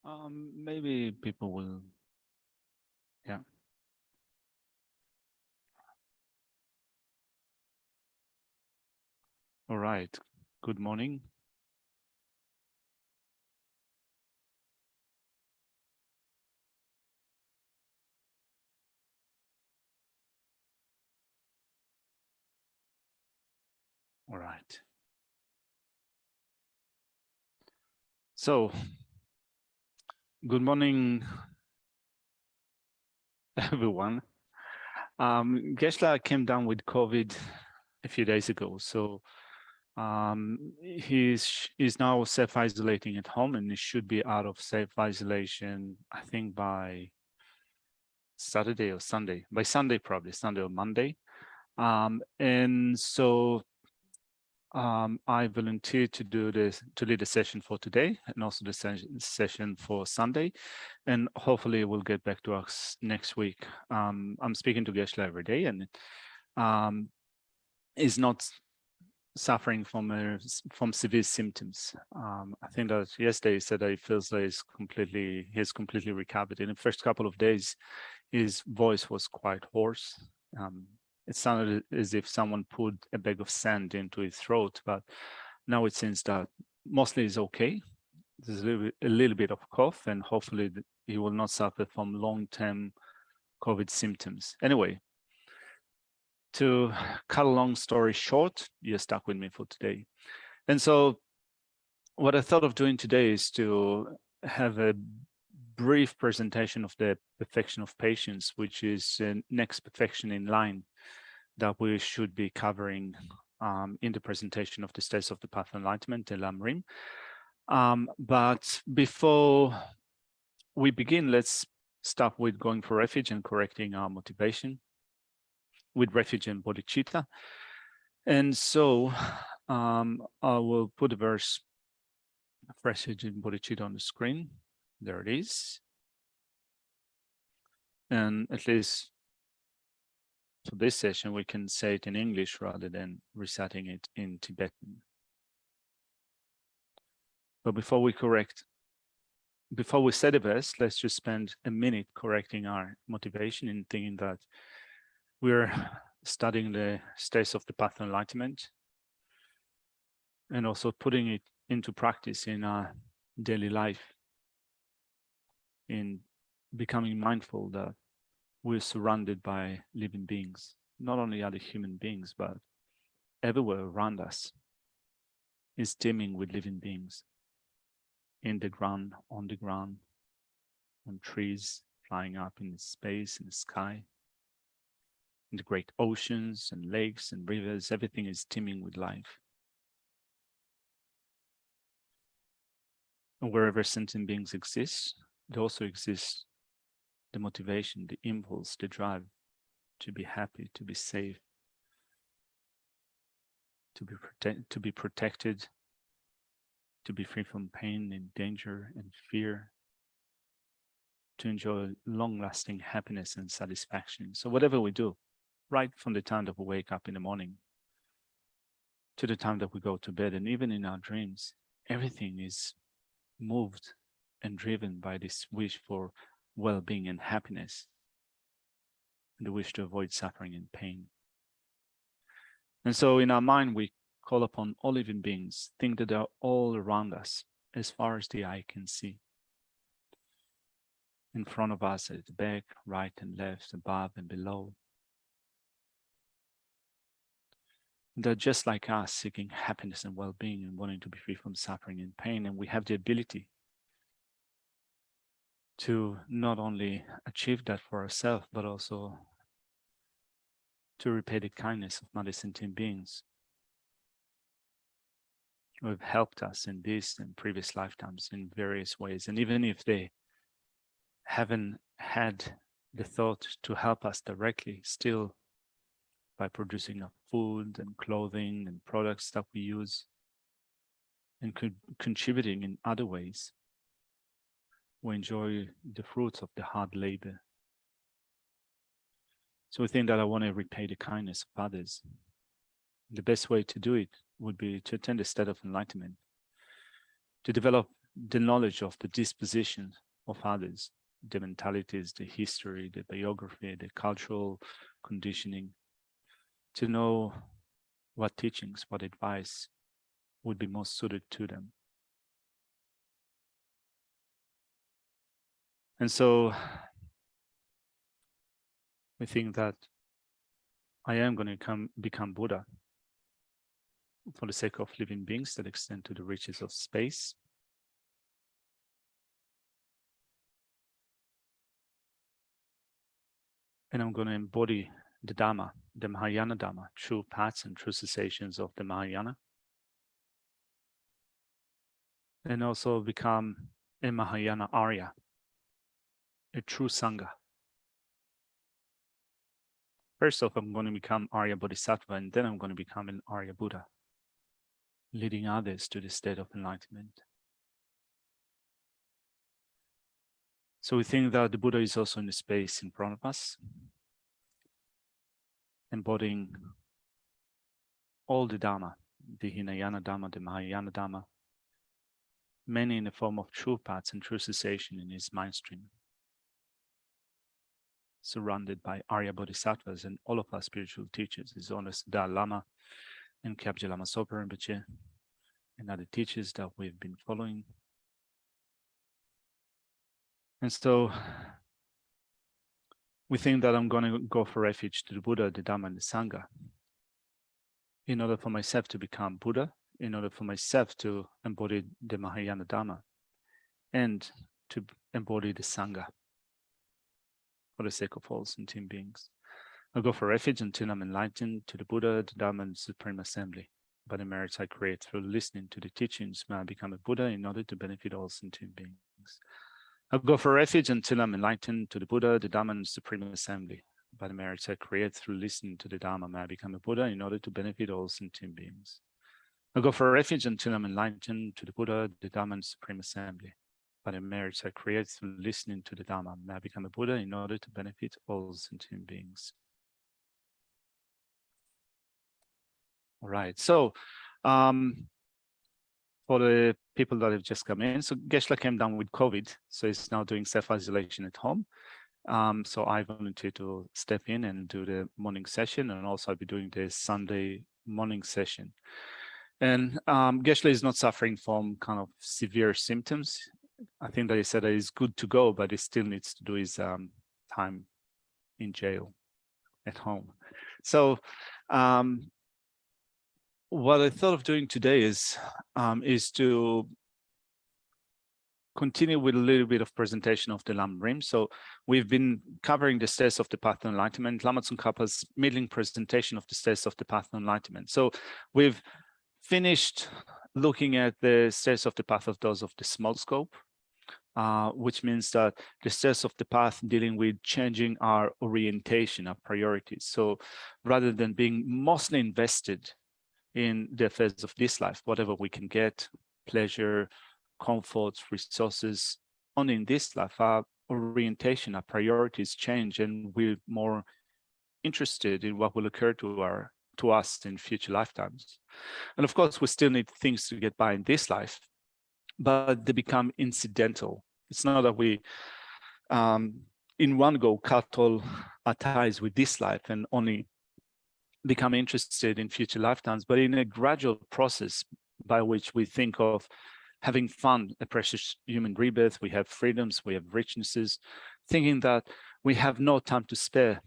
Maybe people will, yeah. All right. Good morning. All right. So, good morning, everyone. Gesla came down with COVID a few days ago, so he's now self-isolating at home, and he should be out of self-isolation, I think, by Saturday or Sunday. By Sunday, probably Sunday or Monday. And so I volunteered to do this, to lead a session for today, and also the session for Sunday, and hopefully we'll get back to us next week. I'm speaking to Gesla every day, and is not suffering from severe symptoms. I think that yesterday he said that he feels like he's completely recovered. In the first couple of days, his voice was quite hoarse. It sounded as if someone put a bag of sand into his throat, but now it seems that mostly he's okay. There's a little bit of cough, and hopefully he will not suffer from long-term COVID symptoms. Anyway, to cut a long story short, you're stuck with me for today. And so what I thought of doing today is to have a brief presentation of the perfection of patience, which is the next perfection in line that we should be covering in the presentation of the states of the path of enlightenment, the Lamrim. But before we begin, let's start with going for refuge and correcting our motivation with refuge and bodhicitta. And so I will put a verse of refuge and bodhicitta on the screen. There it is. And at least for this session, we can say it in English rather than reciting it in Tibetan. But before we say the verse, let's just spend a minute correcting our motivation in thinking that we're studying the states of the path of enlightenment and also putting it into practice in our daily life, in becoming mindful that we're surrounded by living beings, not only other human beings, but everywhere around us is teeming with living beings, in the ground, on trees, flying up in space, in the sky, in the great oceans and lakes and rivers. Everything is teeming with life. And wherever sentient beings exist, there also exists the motivation, the impulse, the drive to be happy, to be safe, to be protected, to be free from pain and danger and fear, to enjoy long-lasting happiness and satisfaction. So whatever we do, right from the time that we wake up in the morning to the time that we go to bed, and even in our dreams, everything is moved and driven by this wish for well-being and happiness, and the wish to avoid suffering and pain. And so in our mind, we call upon all living beings, think that they're all around us, as far as the eye can see. In front of us, at the back, right and left, above and below. They're just like us, seeking happiness and well-being and wanting to be free from suffering and pain. And we have the ability to not only achieve that for ourselves, but also to repay the kindness of Mother Sentient beings who have helped us in this and previous lifetimes in various ways. And even if they haven't had the thought to help us directly, still by producing our food and clothing and products that we use and contributing in other ways, we enjoy the fruits of the hard labor. So we think that I want to repay the kindness of others. The best way to do it would be to attain the state of enlightenment, to develop the knowledge of the disposition of others, the mentalities, the history, the biography, the cultural conditioning, to know what teachings, what advice would be most suited to them. And so we think that I am going to become Buddha for the sake of living beings that extend to the reaches of space. And I'm going to embody the Dhamma, the Mahayana Dhamma, true paths and true cessations of the Mahayana. And also become a Mahayana Arya, a true Sangha. First off, I'm going to become Arya Bodhisattva, and then I'm going to become an Arya Buddha, leading others to the state of enlightenment. So we think that the Buddha is also in the space in front of us, embodying all the Dhamma, the Hinayana Dhamma, the Mahayana Dhamma, many in the form of true paths and true cessation in his mind stream, surrounded by Arya Bodhisattvas and all of our spiritual teachers, His Holiness Dalai Lama and Kyabje Lama Sopa Rinpoche, and other teachers that we've been following. And so we think that I'm going to go for refuge to the Buddha, the Dhamma, and the Sangha, in order for myself to become Buddha, in order for myself to embody the Mahayana Dhamma, and to embody the Sangha for the sake of all sentient beings. I'll go for refuge until I'm enlightened to the Buddha, the Dhamma, and the Supreme Assembly. By the merits I create through listening to the teachings, may I become a Buddha in order to benefit all sentient beings. I'll go for refuge until I'm enlightened to the Buddha, the Dhamma, and the Supreme Assembly. By the merits I create through listening to the Dhamma, may I become a Buddha in order to benefit all sentient beings. I'll go for refuge until I'm enlightened to the Buddha, the Dhamma, and the Supreme Assembly. By the merits I create through listening to the Dhamma, may I become a Buddha in order to benefit all sentient beings. All right, so for the people that have just come in, so Geshe-la came down with COVID, so he's now doing self-isolation at home. So I volunteered to step in and do the morning session, and also I'll be doing the Sunday morning session. And Geshe-la is not suffering from kind of severe symptoms. I think that he said that he's good to go, but he still needs to do his time in jail at home. So what I thought of doing today is to continue with a little bit of presentation of the Lamrim. So we've been covering the stairs of the path to enlightenment, Lama Tsongkhapa's middling presentation of the stairs of the path to enlightenment. So we've finished looking at the stairs of the path of those of the small scope, which means that the stairs of the path dealing with changing our orientation, our priorities. So rather than being mostly invested in the affairs of this life, whatever we can get, pleasure, comforts, resources, only in this life, our orientation, our priorities change, and we're more interested in what will occur to us in future lifetimes. And of course, we still need things to get by in this life, but they become incidental. It's not that we, in one go, cut all our ties with this life and only become interested in future lifetimes, but in a gradual process by which we think of having fun, a precious human rebirth, we have freedoms, we have richnesses, thinking that we have no time to spare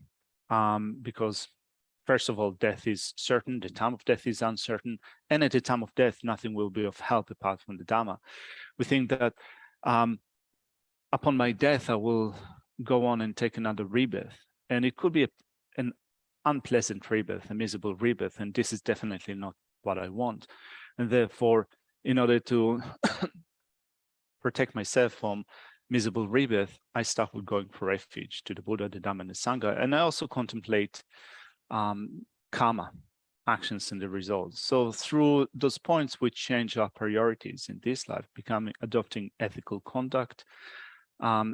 because first of all, death is certain, the time of death is uncertain, and at the time of death, nothing will be of help apart from the Dhamma. We think that upon my death, I will go on and take another rebirth, and it could be an unpleasant rebirth, a miserable rebirth, and this is definitely not what I want. And therefore, in order to protect myself from miserable rebirth, I start with going for refuge to the Buddha, the Dhamma, and the Sangha, and I also contemplate karma, actions and the results. So through those points, we change our priorities in this life, adopting ethical conduct,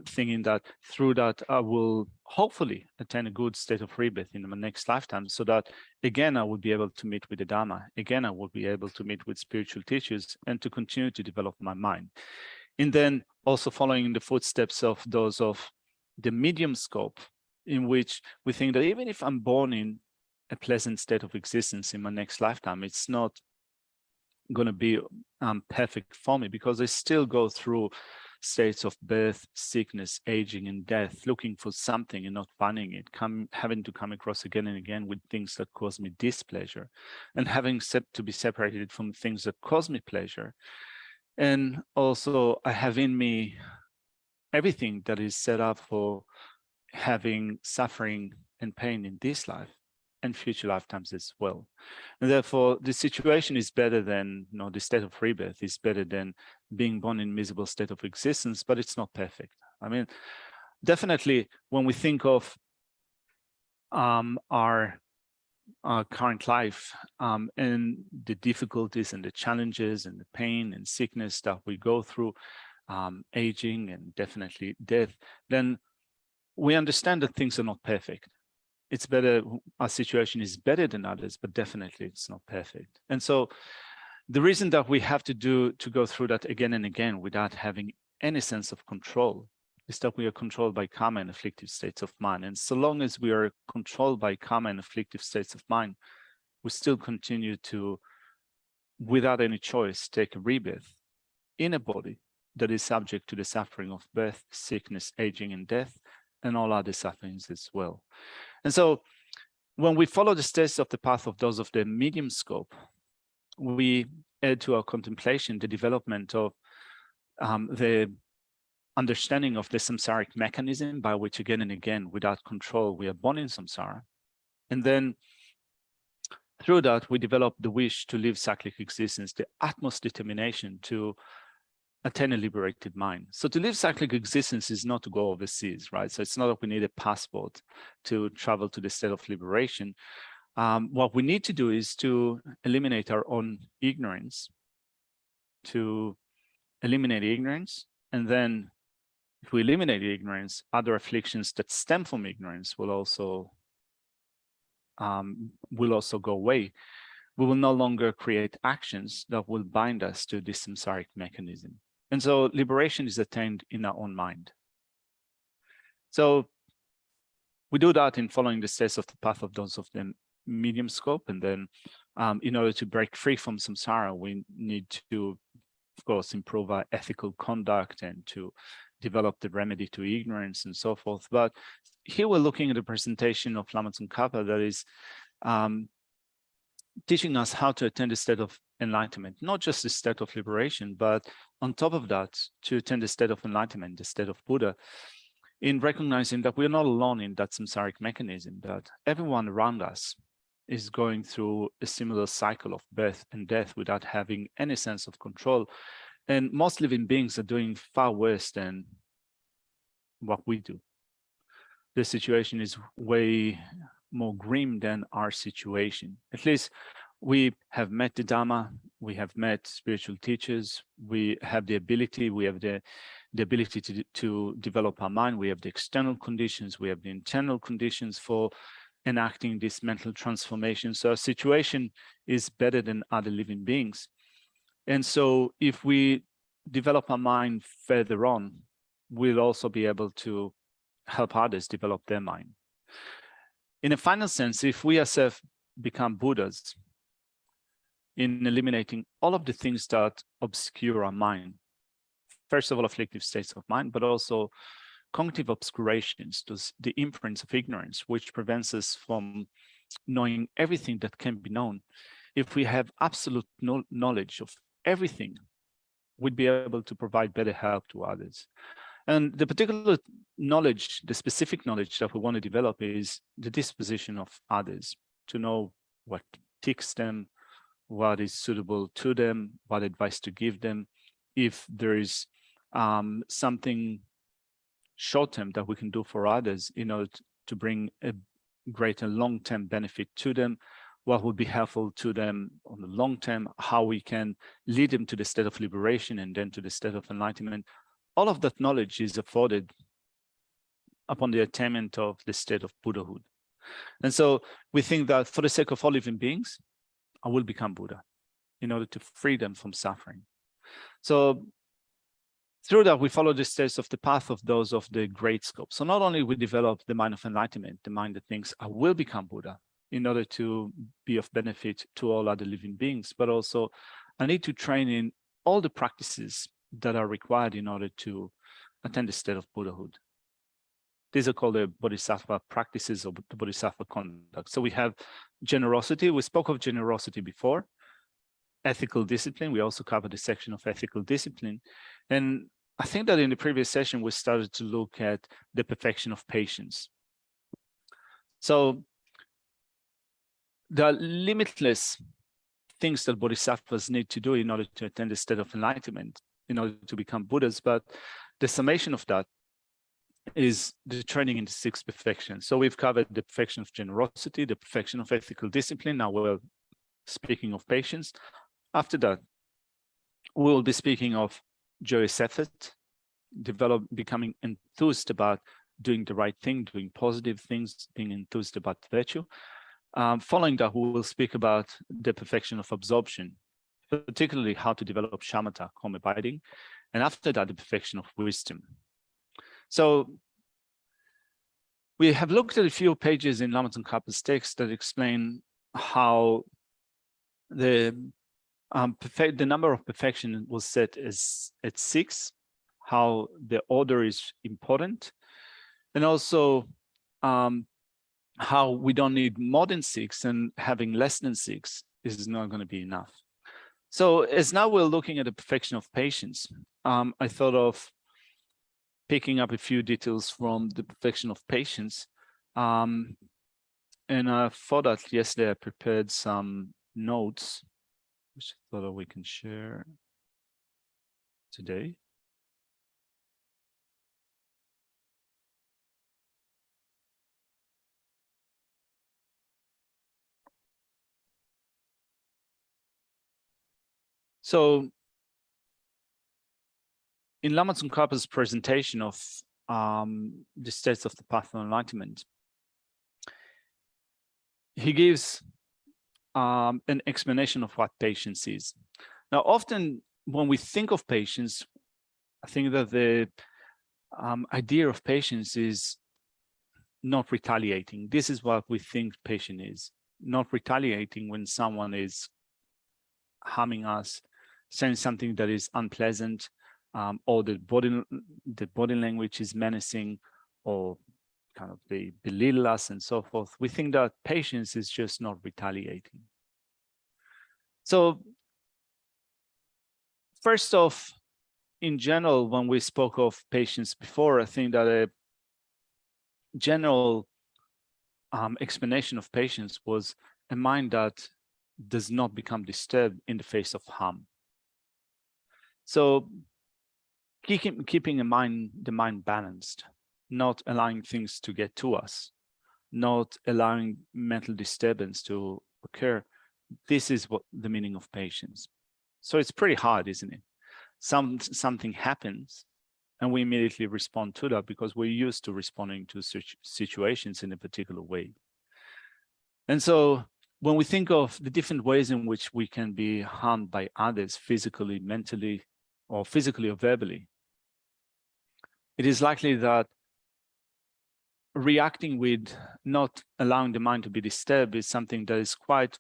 thinking that through that I will hopefully attain a good state of rebirth in my next lifetime, so that again I will be able to meet with the Dhamma, again I will be able to meet with spiritual teachers and to continue to develop my mind. And then also following in the footsteps of those of the medium scope, in which we think that even if I'm born in a pleasant state of existence in my next lifetime, it's not going to be perfect for me, because I still go through states of birth, sickness, aging, and death, looking for something and not finding it, having to come across again and again with things that cause me displeasure, and having to be separated from things that cause me pleasure. And also I have in me everything that is set up for having suffering and pain in this life and future lifetimes as well. And therefore, the situation is better than, the state of rebirth is better than being born in miserable state of existence, but it's not perfect. I mean, definitely when we think of our current life and the difficulties and the challenges and the pain and sickness that we go through, aging and definitely death, then we understand that things are not perfect. It's better, our situation is better than others, but definitely it's not perfect. And so the reason that we have to go through that again and again without having any sense of control is that we are controlled by karma and afflictive states of mind. And so long as we are controlled by karma and afflictive states of mind, we still continue to, without any choice, take a rebirth in a body that is subject to the suffering of birth, sickness, aging, and death, and all other sufferings as well. And so when we follow the steps of the path of those of the medium scope, we add to our contemplation the development of the understanding of the samsaric mechanism by which again and again, without control, we are born in samsara. And then through that, we develop the wish to live cyclic existence, the utmost determination to attain a liberated mind. So to live cyclic existence is not to go overseas, right? So it's not that we need a passport to travel to the state of liberation. What we need to do is to eliminate our own ignorance, to eliminate ignorance. And then if we eliminate ignorance, other afflictions that stem from ignorance will also go away. We will no longer create actions that will bind us to this samsaric mechanism. And so liberation is attained in our own mind. So we do that in following the steps of the path of those of the medium scope. And then in order to break free from samsara, we need to, of course, improve our ethical conduct and to develop the remedy to ignorance and so forth. But here we're looking at a presentation of Lama Tsongkhapa that is teaching us how to attain the state of enlightenment, not just the state of liberation, but on top of that, to attain the state of enlightenment, the state of Buddha, in recognizing that we're not alone in that samsaric mechanism, that everyone around us is going through a similar cycle of birth and death without having any sense of control. And most living beings are doing far worse than what we do. The situation is way more grim than our situation. At least we have met the Dhamma, we have met spiritual teachers, we have the ability, to develop our mind, we have the external conditions, we have the internal conditions for enacting this mental transformation. So our situation is better than other living beings. And so if we develop our mind further on, we'll also be able to help others develop their mind. In a final sense, if we ourselves become Buddhas in eliminating all of the things that obscure our mind, first of all, afflictive states of mind, but also cognitive obscurations, the imprints of ignorance, which prevents us from knowing everything that can be known. If we have absolute knowledge of everything, we'd be able to provide better help to others. And the particular knowledge, the specific knowledge that we want to develop is the disposition of others, to know what ticks them, what is suitable to them, what advice to give them. If there is something short-term that we can do for others in order to bring a greater long-term benefit to them, what would be helpful to them on the long term, how we can lead them to the state of liberation and then to the state of enlightenment. All of that knowledge is afforded upon the attainment of the state of Buddhahood. And so we think that for the sake of all living beings, I will become Buddha in order to free them from suffering. So through that, we follow the steps of the path of those of the great scope. So not only we develop the mind of enlightenment, the mind that thinks I will become Buddha in order to be of benefit to all other living beings, but also I need to train in all the practices that are required in order to attain the state of Buddhahood. These are called the Bodhisattva practices or the Bodhisattva conduct. So we have generosity. We spoke of generosity before. Ethical discipline. We also covered the section of ethical discipline. And I think that in the previous session, we started to look at the perfection of patience. So the limitless things that bodhisattvas need to do in order to attain the state of enlightenment, in order to become Buddhas, but the summation of that is the training in the six perfections. So we've covered the perfection of generosity, the perfection of ethical discipline. Now we're speaking of patience. After that, we'll be speaking of joyous effort, becoming enthused about doing the right thing, doing positive things, being enthused about virtue. Following that, we will speak about the perfection of absorption, particularly how to develop shamatha, calm abiding. And after that, the perfection of wisdom. So we have looked at a few pages in Lama Tsongkhapa's text that explain how the number of perfection was set as at 6, how the order is important, and also how we don't need more than 6, and having less than 6 is not going to be enough. So as now we're looking at the perfection of patience, I thought of picking up a few details from the perfection of patience. And I thought that yesterday I prepared some notes, which I thought that we can share today. So in Lama Tsongkhapa's presentation of the states of the path of enlightenment, he gives an explanation of what patience is. Now, often when we think of patience, I think that the idea of patience is not retaliating. This is what we think patience is, not retaliating when someone is harming us, saying something that is unpleasant, or the body language is menacing, or kind of they belittle us and so forth. We think that patience is just not retaliating. So first off, in general, when we spoke of patience before, I think that a general explanation of patience was a mind that does not become disturbed in the face of harm. So keeping the mind balanced, not allowing things to get to us, not allowing mental disturbance to occur. This is what the meaning of patience. So it's pretty hard, isn't it? Something happens and we immediately respond to that because we're used to responding to such situations in a particular way. And so when we think of the different ways in which we can be harmed by others, physically, mentally, or physically or verbally, it is likely that reacting with not allowing the mind to be disturbed is something that is quite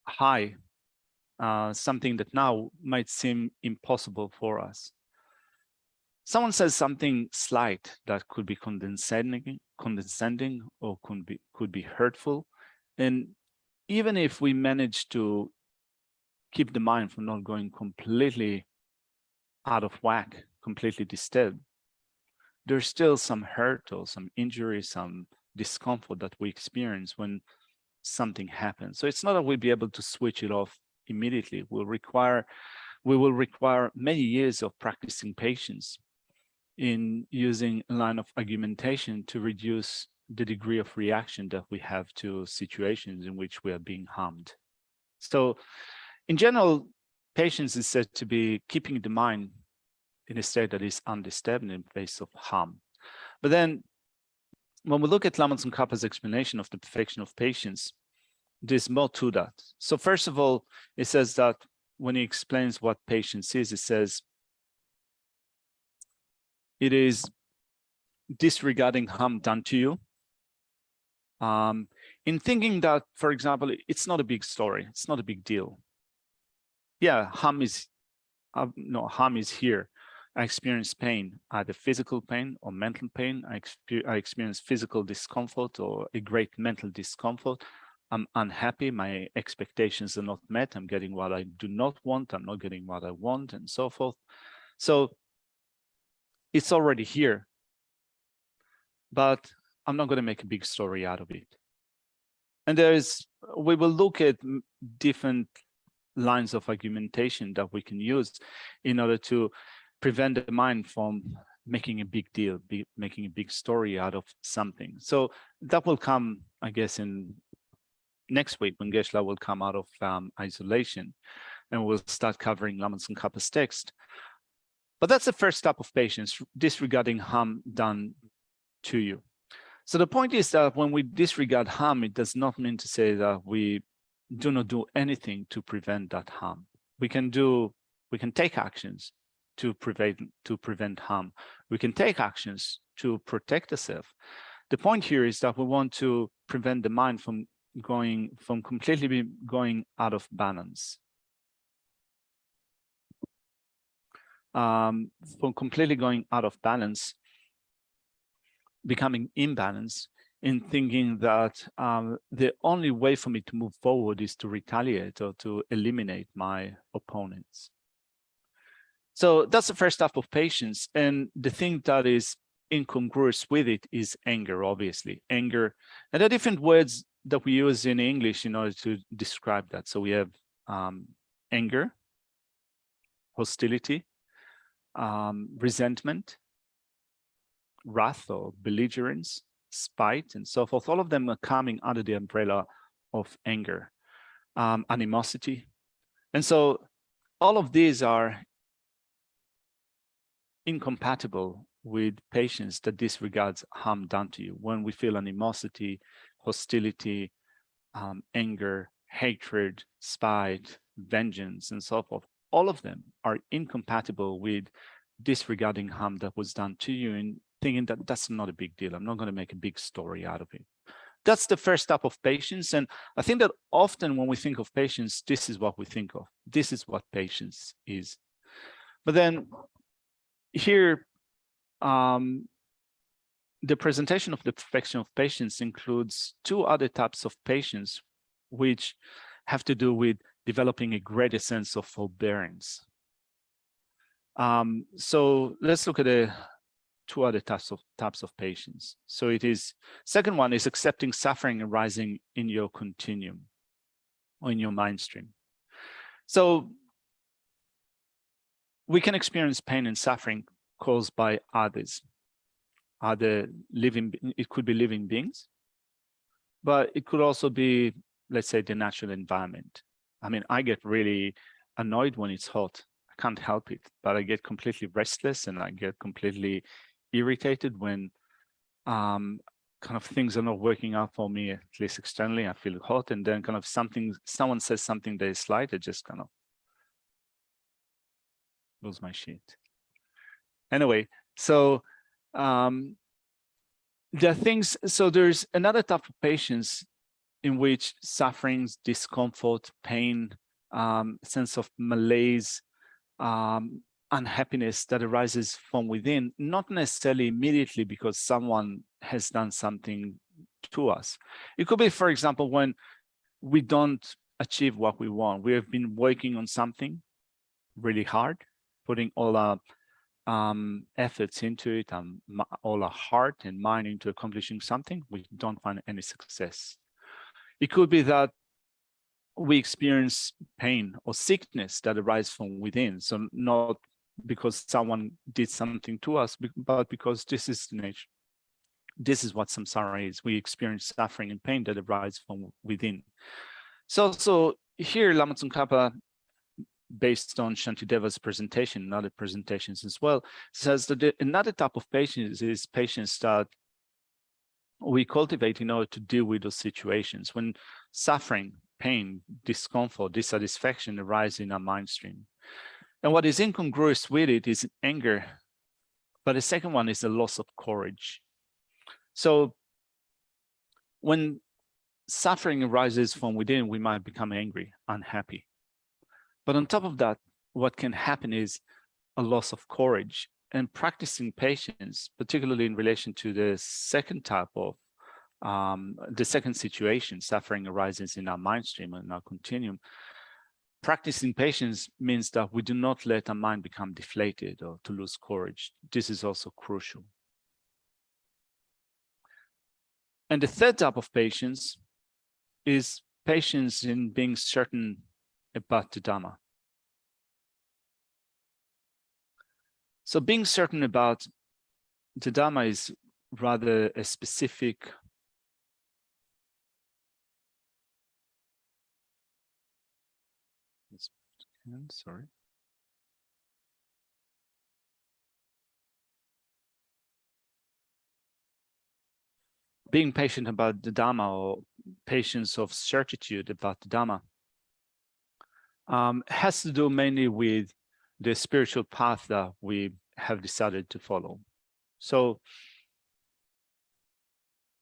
high, something that now might seem impossible for us. Someone says something slight that could be condescending or could be hurtful. And even if we manage to keep the mind from not going completely out of whack, completely disturbed, there's still some hurt or some injury, some discomfort that we experience when something happens. So it's not that we'll be able to switch it off immediately. We will require many years of practicing patience in using a line of argumentation to reduce the degree of reaction that we have to situations in which we are being harmed. So in general, patience is said to be keeping the mind in a state that is undisturbed in the face of harm. But then when we look at Lama Tsongkhapa's explanation of the perfection of patience, there's more to that. So first of all, it says that when he explains what patience is, it says, it is disregarding harm done to you. In thinking that, for example, it's not a big story, it's not a big deal. Yeah, harm is here. I experience pain, either physical pain or mental pain. I experience physical discomfort or a great mental discomfort. I'm unhappy, my expectations are not met, I'm getting what I do not want, I'm not getting what I want, and so forth. So it's already here, but I'm not going to make a big story out of it. And we will look at different lines of argumentation that we can use in order to prevent the mind from making a big deal, making a big story out of something. So that will come, I guess, in next week when Geshe-la will come out of isolation, and we'll start covering Lama Tsongkhapa's text. But that's the first step of patience, disregarding harm done to you. So the point is that when we disregard harm, it does not mean to say that we do not do anything to prevent that harm. We can take actions to prevent harm. We can take actions to protect ourselves. The point here is that we want to prevent the mind from completely going out of balance. From completely going out of balance, becoming imbalanced, in thinking that the only way for me to move forward is to retaliate or to eliminate my opponents. So that's the first step of patience. And the thing that is incongruous with it is anger, obviously. Anger. And there are different words that we use in English in order to describe that. So we have anger, hostility, resentment, wrath or belligerence, spite, and so forth. All of them are coming under the umbrella of anger, animosity. And so all of these are incompatible with patience that disregards harm done to you. When we feel animosity, hostility, anger, hatred, spite, vengeance, and so forth, all of them are incompatible with disregarding harm that was done to you and thinking that that's not a big deal. I'm not going to make a big story out of it. That's the first step of patience. And I think that often when we think of patience, this is what we think of. This is what patience is. But then here, the presentation of the perfection of patience includes two other types of patience, which have to do with developing a greater sense of forbearance. So let's look at the two other types of patience. So it is, second one is accepting suffering arising in your continuum or in your mind stream. So we can experience pain and suffering caused by others. It could be living beings, but it could also be, let's say, the natural environment. I mean, I get really annoyed when it's hot. I can't help it, but I get completely restless and I get completely irritated when kind of things are not working out for me, at least externally. I feel hot, and then kind of someone says something that is slight, I just kind of lose my shit. Anyway, so there are things, so there's another type of patience in which sufferings, discomfort, pain, sense of malaise, unhappiness that arises from within, not necessarily immediately because someone has done something to us. It could be, for example, when we don't achieve what we want. We have been working on something really hard, putting all our efforts into it, all our heart and mind into accomplishing something. We don't find any success. It could be that we experience pain or sickness that arises from within. So not because someone did something to us, but because this is the nature. This is what samsara is. We experience suffering and pain that arises from within. So here, Lama Tsongkhapa, based on Shantideva's presentation and other presentations as well, says that another type of patience is patience that we cultivate in order to deal with those situations when suffering, pain, discomfort, dissatisfaction arise in our mind stream. And what is incongruous with it is anger But the second one is a loss of courage. So when suffering arises from within, we might become angry, unhappy. But on top of that, what can happen is a loss of courage. And practicing patience, particularly in relation to the second type of the second situation, suffering arises in our mind stream and our continuum. Practicing patience means that we do not let our mind become deflated or to lose courage. This is also crucial. And the third type of patience is patience in being certain about the Dhamma. So being certain about the Dhamma is rather a specific sorry. Being patient about the Dhamma, or patience of certitude about the Dhamma, has to do mainly with the spiritual path that we have decided to follow. So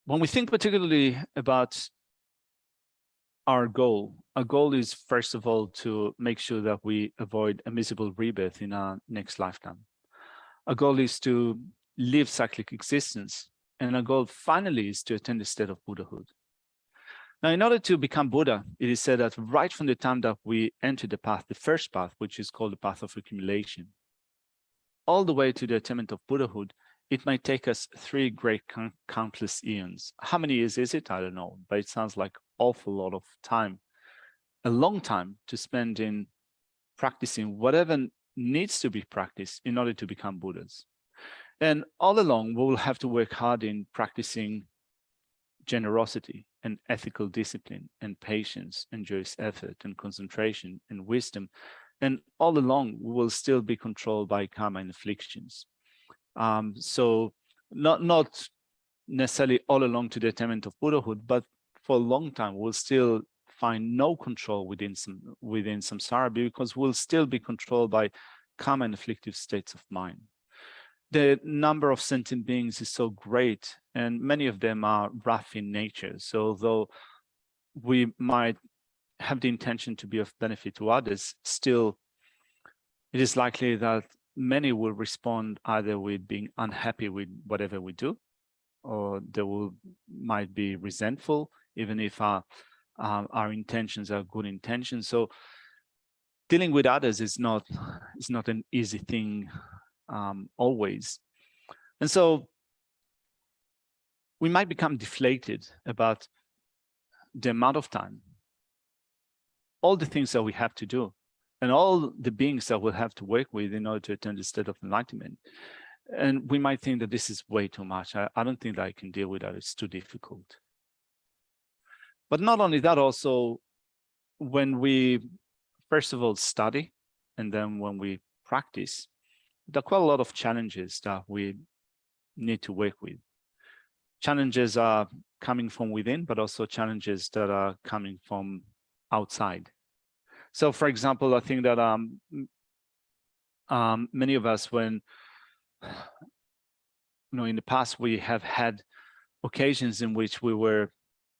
when we think particularly about our goal is, first of all, to make sure that we avoid a miserable rebirth in our next lifetime. Our goal is to live cyclic existence. And our goal finally is to attain the state of Buddhahood. Now, in order to become Buddha, it is said that right from the time that we enter the path, the first path, which is called the path of accumulation, all the way to the attainment of Buddhahood, it might take us 3 great countless eons. How many years is it? I don't know, but it sounds like an awful lot of time, a long time to spend in practicing whatever needs to be practiced in order to become Buddhas. And all along, we will have to work hard in practicing generosity and ethical discipline and patience and joyous effort and concentration and wisdom. And all along, we will still be controlled by karma and afflictions. So not necessarily all along to the attainment of Buddhahood, but for a long time, we'll still find no control within samsara, because we'll still be controlled by karma and afflictive states of mind. The number of sentient beings is so great, and many of them are rough in nature. So although we might have the intention to be of benefit to others, still it is likely that many will respond either with being unhappy with whatever we do, or they might be resentful, even if our intentions are good intentions. So dealing with others is not an easy thing always. And so we might become deflated about the amount of time, all the things that we have to do, and all the beings that we'll have to work with in order to attain the state of enlightenment. And we might think that this is way too much. I don't think that I can deal with that. It's too difficult. But not only that, also, when we, first of all, study, and then when we practice, there are quite a lot of challenges that we need to work with. Challenges are coming from within, but also challenges that are coming from outside. So, for example, I think that many of us, when in the past, we have had occasions in which we were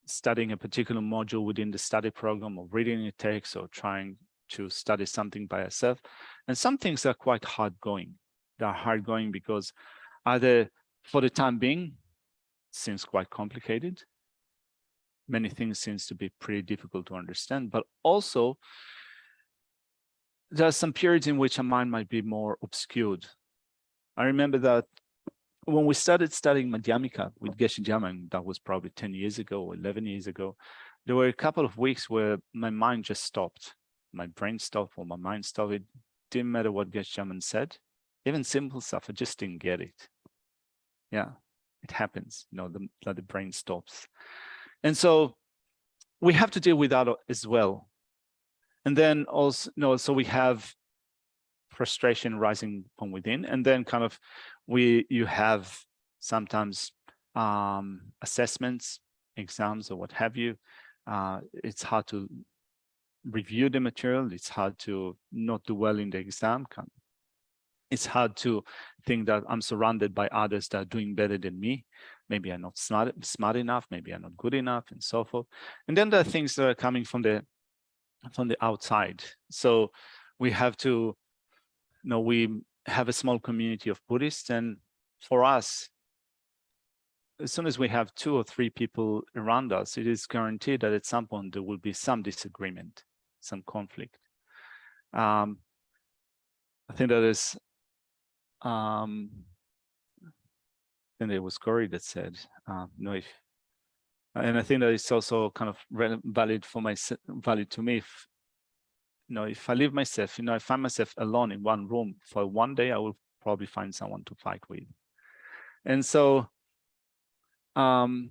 studying a particular module within the study program, or reading a text, or trying to study something by ourselves. And some things are quite hard going. They are hard going because either for the time being, seems quite complicated. Many things seems to be pretty difficult to understand, but also there are some periods in which our mind might be more obscured. I remember that when we started studying Madhyamika with Geshe Jaman, that was probably 10 years ago or 11 years ago, there were a couple of weeks where my mind just stopped. My brain stopped, or my mind stopped. It didn't matter what Geshe Jaman said. Even simple stuff, I just didn't get it. Yeah, it happens, that the brain stops. And so we have to deal with that as well. And then also, so we have frustration rising from within, and then kind of you have sometimes assessments, exams, or what have you. It's hard to review the material. It's hard to not do well in the exam. It's hard to think that I'm surrounded by others that are doing better than me. Maybe I'm not smart enough, maybe I'm not good enough, and so forth. And then there are things that are coming from the outside. So we have to, we have a small community of Buddhists, and for us, as soon as we have 2 or 3 people around us, it is guaranteed that at some point there will be some disagreement, some conflict. I think that is, I think it was Corey that said, and I think that it's also kind of valid to me. If I leave myself, I find myself alone in one room for one day, I will probably find someone to fight with. And so, when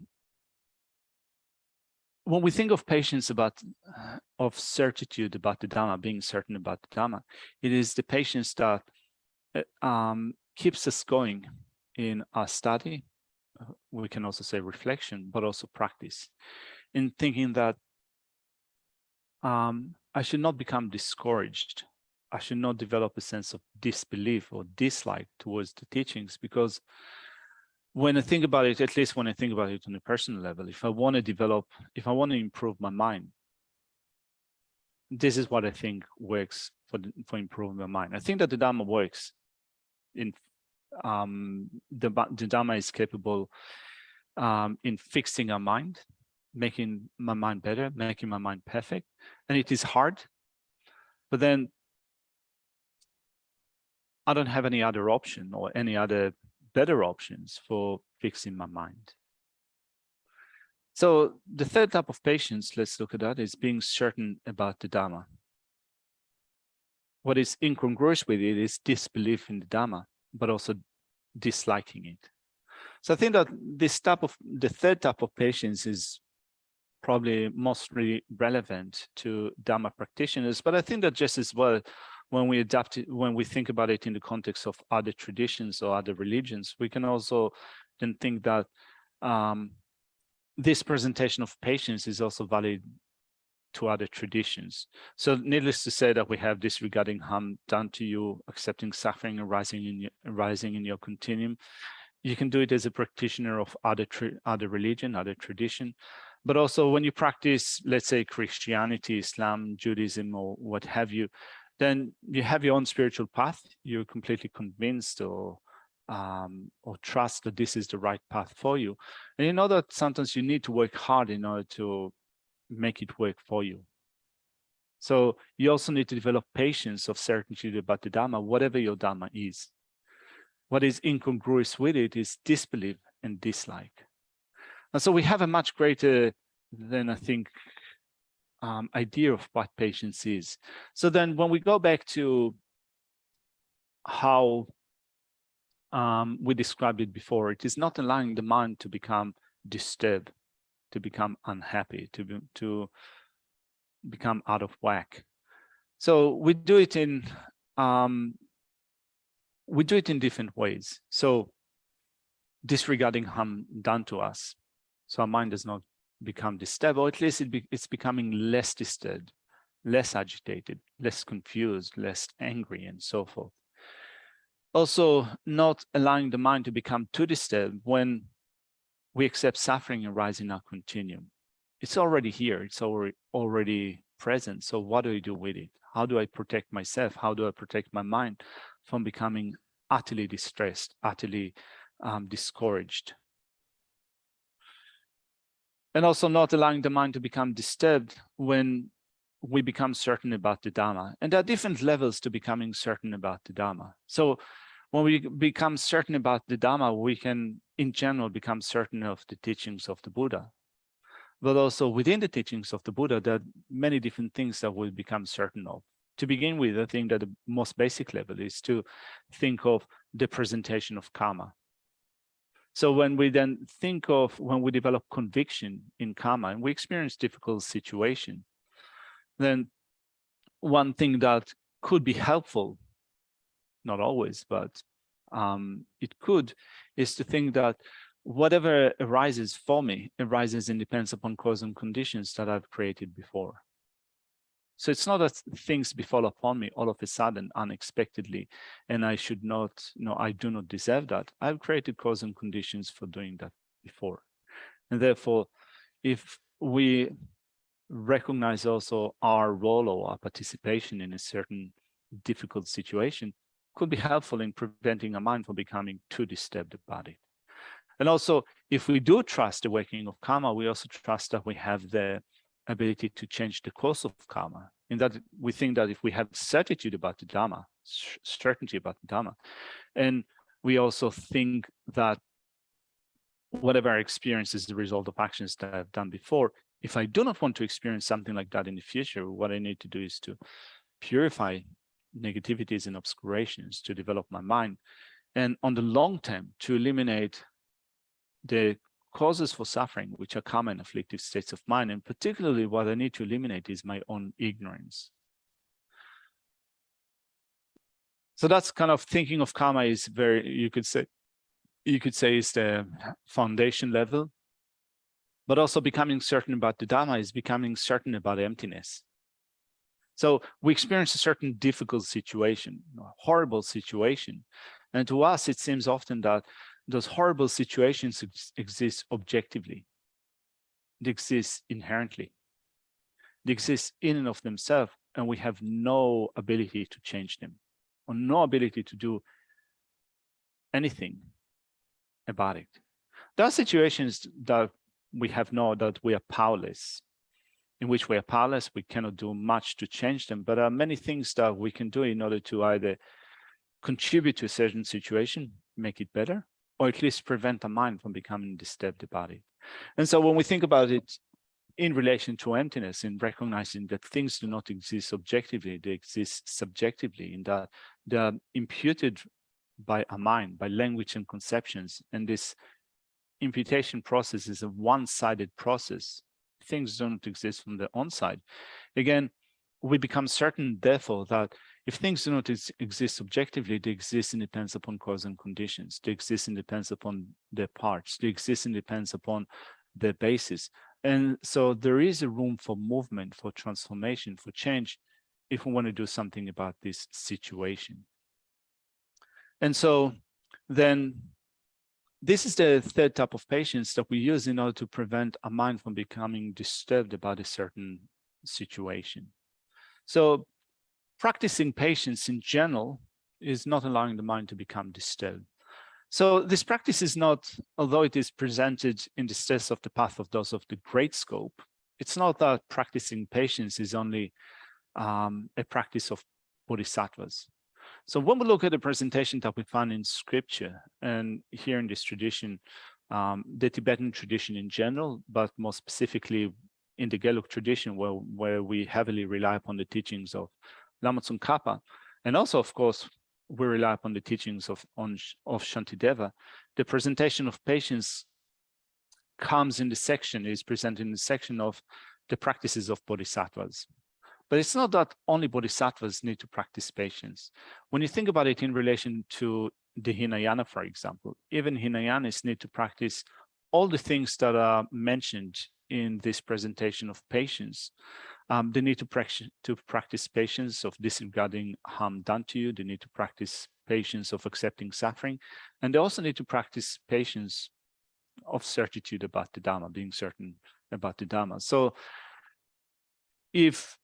we think of patience of certitude about the Dhamma, being certain about the Dhamma, it is the patience that keeps us going in our study. We can also say reflection, but also practice, in thinking that I should not become discouraged. I should not develop a sense of disbelief or dislike towards the teachings, because when I think about it, at least when I think about it on a personal level, if I want to improve my mind, this is what I think works for improving my mind. I think that the Dhamma works in the Dhamma is capable in fixing our mind, making my mind better, making my mind perfect. And it is hard, but then I don't have any other option or any other better options for fixing my mind. So the third type of patience, let's look at that, is being certain about the Dhamma. What is incongruous with it is disbelief in the Dhamma, but also disliking it. So I think that the third type of patience is probably most really relevant to Dhamma practitioners, but I think that just as well, when we think about it in the context of other traditions or other religions, we can also then think that this presentation of patience is also valid to other traditions. So needless to say that we have disregarding harm done to you, accepting suffering arising in your continuum. You can do it as a practitioner of other religion, other tradition, but also when you practice, let's say, Christianity, Islam, Judaism, or what have you, then you have your own spiritual path. You're completely convinced or trust that this is the right path for you. And you know that sometimes you need to work hard in order to make it work for you. So you also need to develop patience of certainty about the Dhamma, whatever your Dhamma is. What is incongruous with it is disbelief and dislike. And so we have a much greater than, I think, idea of what patience is. So then when we go back to how we described it before, it is not allowing the mind to become disturbed, to become unhappy, to become out of whack. So we do it in different ways. So disregarding harm done to us, so our mind does not become disturbed, or at least it's becoming less disturbed, less agitated, less confused, less angry, and so forth. Also, not allowing the mind to become too disturbed when we accept suffering arise in our continuum. It's already here, it's already present. So what do I do with it? How do I protect myself? How do I protect my mind from becoming utterly distressed, utterly discouraged? And also not allowing the mind to become disturbed when we become certain about the Dhamma. And there are different levels to becoming certain about the Dhamma. So when we become certain about the Dhamma, we can, in general, become certain of the teachings of the Buddha. But also within the teachings of the Buddha, there are many different things that we become certain of. To begin with, I think that the most basic level is to think of the presentation of karma. So when we then think of, when we develop conviction in karma and we experience difficult situation, then one thing that could be helpful, not always, but it could, is to think that whatever arises for me arises and depends upon cause and conditions that I've created before. So it's not that things befall upon me all of a sudden, unexpectedly, and I should not, I do not deserve that. I've created cause and conditions for doing that before. And therefore, if we recognize also our role or our participation in a certain difficult situation, could be helpful in preventing a mind from becoming too disturbed about it. And also, if we do trust the working of karma, we also trust that we have the ability to change the course of karma. In that we think that if we have certitude about the Dhamma, certainty about the Dhamma, and we also think that whatever I experience is the result of actions that I've done before, if I do not want to experience something like that in the future, what I need to do is to purify negativities and obscurations, to develop my mind, and on the long term, to eliminate the causes for suffering, which are common afflictive states of mind. And particularly what I need to eliminate is my own ignorance. So that's kind of thinking of karma is very, you could say is the foundation level, but also becoming certain about the Dhamma is becoming certain about emptiness. So we experience a certain difficult situation, a horrible situation. And to us, it seems often that those horrible situations exist objectively. They exist inherently. They exist in and of themselves, and we have no ability to change them, or no ability to do anything about it. There are situations that we are powerless, in which we are powerless, we cannot do much to change them, but there are many things that we can do in order to either contribute to a certain situation, make it better, or at least prevent the mind from becoming disturbed about it. And so when we think about it in relation to emptiness, in recognizing that things do not exist objectively, they exist subjectively, in that they're imputed by a mind, by language and conceptions, and this imputation process is a one-sided process. Things don't exist from the on-side. Again, we become certain, therefore, that if things do not exist objectively, they exist and depends upon cause and conditions. They exist and depends upon their parts. They exist and depends upon their basis. And so there is a room for movement, for transformation, for change, if we want to do something about this situation. And so then this is the third type of patience that we use in order to prevent a mind from becoming disturbed about a certain situation. So practicing patience in general is not allowing the mind to become disturbed. So this practice is not, although it is presented in the steps of the path of those of the great scope, it's not that practicing patience is only a practice of bodhisattvas. So when we look at the presentation that we find in scripture, and here in this tradition, the Tibetan tradition in general, but more specifically in the Gelug tradition, where we heavily rely upon the teachings of Lama Tsongkhapa, and also, of course, we rely upon the teachings of Shantideva, the presentation of patience is presented in the section of the practices of bodhisattvas. But it's not that only bodhisattvas need to practice patience. When you think about it in relation to the Hinayana, for example, even Hinayanis need to practice all the things that are mentioned in this presentation of patience. They need to practice patience of disregarding harm done to you. They need to practice patience of accepting suffering. And they also need to practice patience of certitude about the Dhamma, being certain about the Dhamma. So if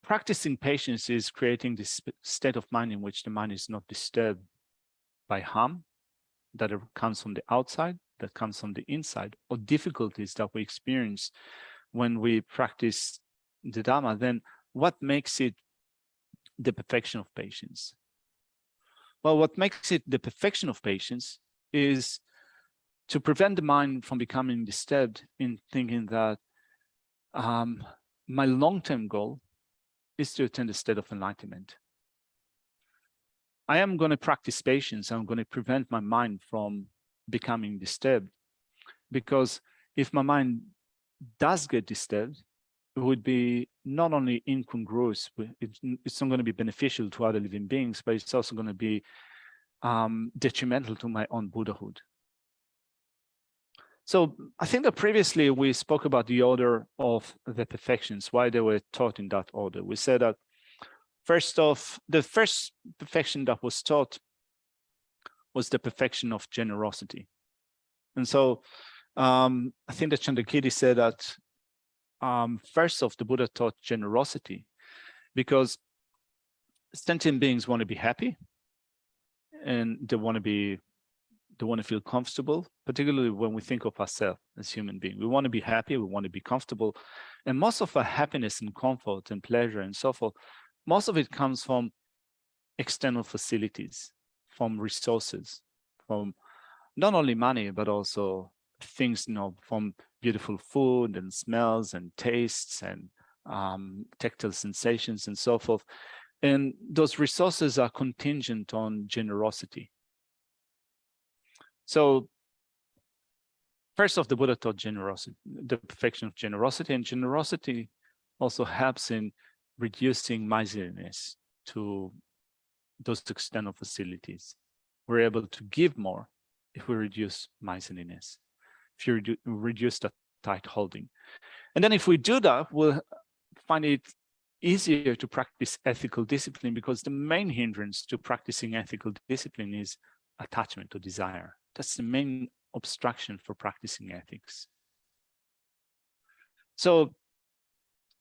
practicing patience is creating this state of mind in which the mind is not disturbed by harm that comes from the outside, that comes from the inside, or difficulties that we experience when we practice the Dhamma, then what makes it the perfection of patience? Well, what makes it the perfection of patience is to prevent the mind from becoming disturbed in thinking that my long-term goal is to attain a state of enlightenment. I am going to practice patience. I'm going to prevent my mind from becoming disturbed, because if my mind does get disturbed, it would be not only incongruous, it's not going to be beneficial to other living beings, but it's also going to be detrimental to my own Buddhahood. So I think that previously we spoke about the order of the perfections, why they were taught in that order. We said that first off, the first perfection that was taught was the perfection of generosity. And so I think that Chandrakirti said that first off, the Buddha taught generosity because sentient beings want to be happy and they want to feel comfortable, particularly when we think of ourselves as human beings. We want to be happy, we want to be comfortable. And most of our happiness and comfort and pleasure and so forth, most of it comes from external facilities, from resources, from not only money, but also things, from beautiful food and smells and tastes and tactile sensations and so forth. And those resources are contingent on generosity. So first off, the Buddha taught generosity, the perfection of generosity, and generosity also helps in reducing miserliness to those external facilities. We're able to give more if we reduce miserliness, if you reduce the tight holding. And then if we do that, we'll find it easier to practice ethical discipline, because the main hindrance to practicing ethical discipline is attachment or desire. That's the main obstruction for practicing ethics. So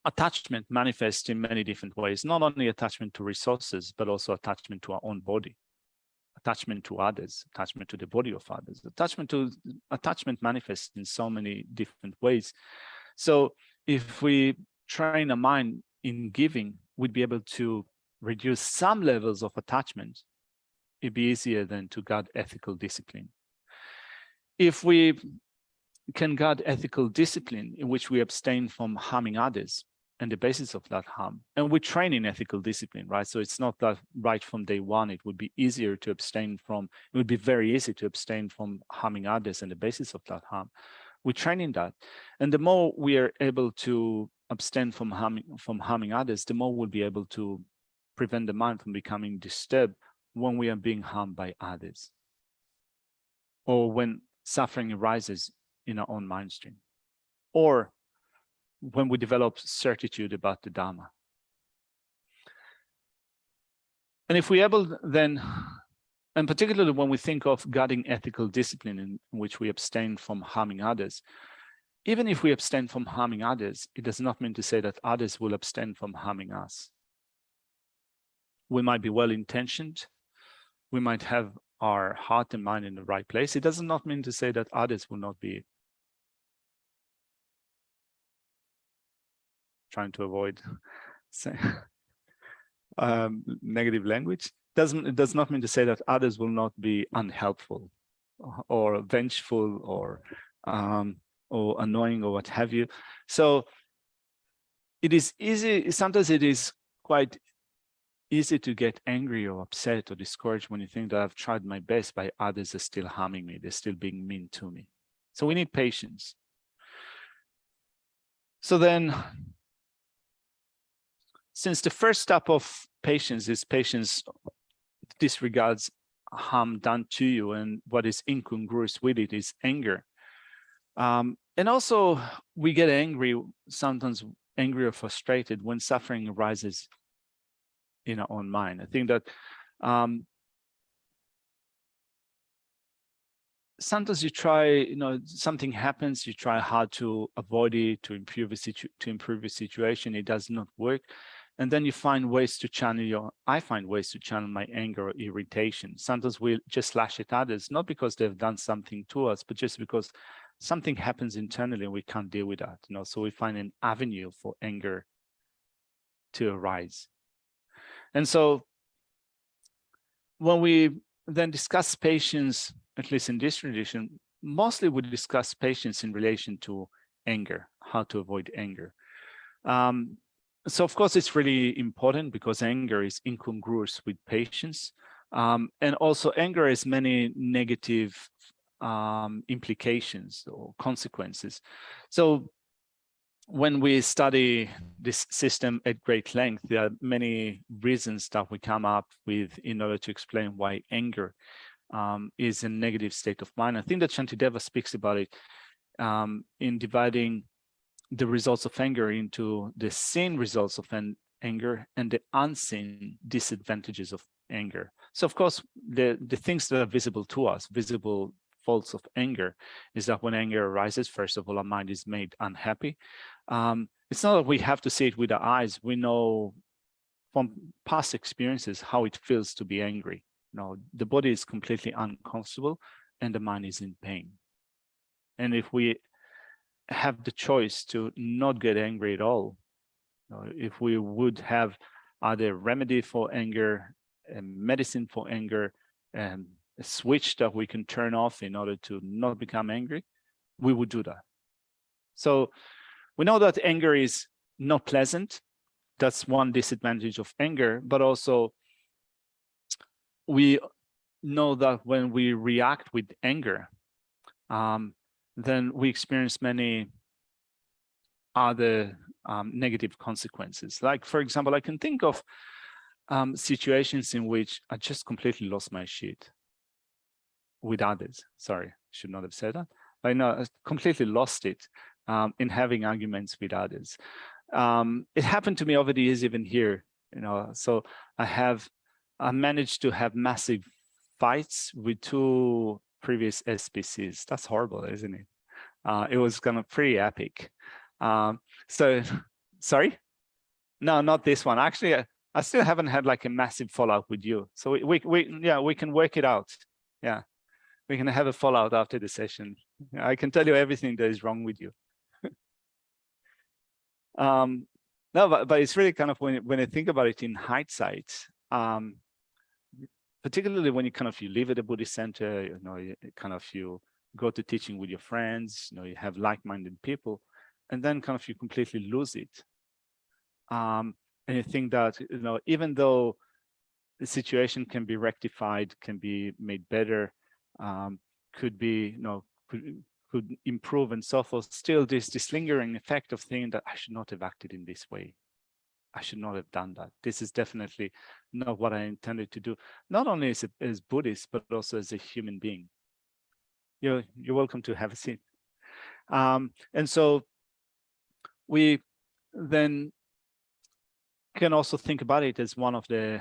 attachment manifests in many different ways, not only attachment to resources, but also attachment to our own body, attachment to others, attachment to the body of others. Attachment manifests in so many different ways. So if we train a mind in giving, we'd be able to reduce some levels of attachment. It'd be easier than to guard ethical discipline. If we can guard ethical discipline in which we abstain from harming others and the basis of that harm, and we train in ethical discipline, right? So it's not that right from day one, it would be easier to abstain from, it would be very easy to abstain from harming others and the basis of that harm. We train in that. And the more we are able to abstain from harming others, the more we'll be able to prevent the mind from becoming disturbed when we are being harmed by others, or when suffering arises in our own mind stream, or when we develop certitude about the Dhamma. And if we're able then, and particularly when we think of guarding ethical discipline in which we abstain from harming others, even if we abstain from harming others, it does not mean to say that others will abstain from harming us. We might be well-intentioned, we might have our heart and mind in the right place. It does not mean to say that others will not be. Trying to avoid negative language. It does not mean to say that others will not be unhelpful or vengeful or annoying or what have you. So it is easy, sometimes it is quite easy to get angry or upset or discouraged when you think that I've tried my best, but others are still harming me, they're still being mean to me. So we need patience. So then, since the first step of patience is patience disregards harm done to you, and what is incongruous with it is anger. And also we get angry, sometimes angry or frustrated when suffering arises in our own mind. I think that sometimes you try, something happens, you try hard to avoid it, to improve the situation, it does not work. And then you find ways to channel I find ways to channel my anger or irritation. Sometimes we just lash at others, not because they've done something to us, but just because something happens internally and we can't deal with that. So we find an avenue for anger to arise. And so when we then discuss patience, at least in this tradition, mostly we discuss patience in relation to anger, how to avoid anger. So of course it's really important because anger is incongruous with patience. And also anger has many negative implications or consequences. So when we study this system at great length, there are many reasons that we come up with in order to explain why anger is a negative state of mind. I think that Shantideva speaks about it in dividing the results of anger into the seen results of anger and the unseen disadvantages of anger. So of course, the things that are visible to us, visible faults of anger, is that when anger arises, first of all, our mind is made unhappy. It's not that we have to see it with our eyes. We know from past experiences how it feels to be angry. The body is completely uncomfortable and the mind is in pain. And if we have the choice to not get angry at all, if we would have either remedy for anger, medicine for anger, and a switch that we can turn off in order to not become angry, we would do that. So we know that anger is not pleasant. That's one disadvantage of anger, but also we know that when we react with anger, then we experience many other negative consequences. Like, for example, I can think of situations in which I just completely lost my shit with others. Sorry, should not have said that. But no, I completely lost it in having arguments with others. It happened to me over the years, even here. So I managed to have massive fights with 2 previous SPCs. That's horrible, isn't it? It was kind of pretty epic. So, sorry? No, not this one. Actually, I still haven't had like a massive fallout with you. So we can work it out. Yeah, we can have a fallout after the session. I can tell you everything that is wrong with you. No, but it's really kind of when I think about it in hindsight, particularly when you live at a Buddhist center, you go to teaching with your friends, you have like-minded people, and then you completely lose it. And you think that, even though the situation can be rectified, can be made better, could be, could improve and so forth, still this lingering effect of thinking that I should not have acted in this way. I should not have done that. This is definitely not what I intended to do, not only as Buddhist, but also as a human being. You're welcome to have a seat. And so we then can also think about it as one of the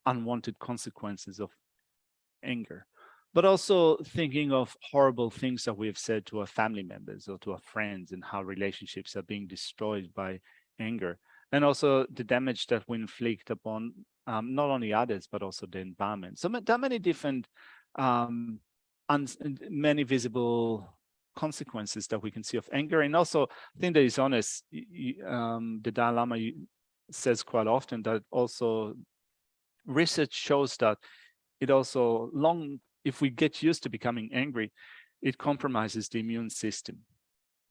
unwanted consequences of anger, but also thinking of horrible things that we have said to our family members or to our friends, and how relationships are being destroyed by anger, and also the damage that we inflict upon not only others, but also the environment. So there are many different many visible consequences that we can see of anger. And also, I think that is honest, the Dalai Lama says quite often that also research shows that it also if we get used to becoming angry, it compromises the immune system.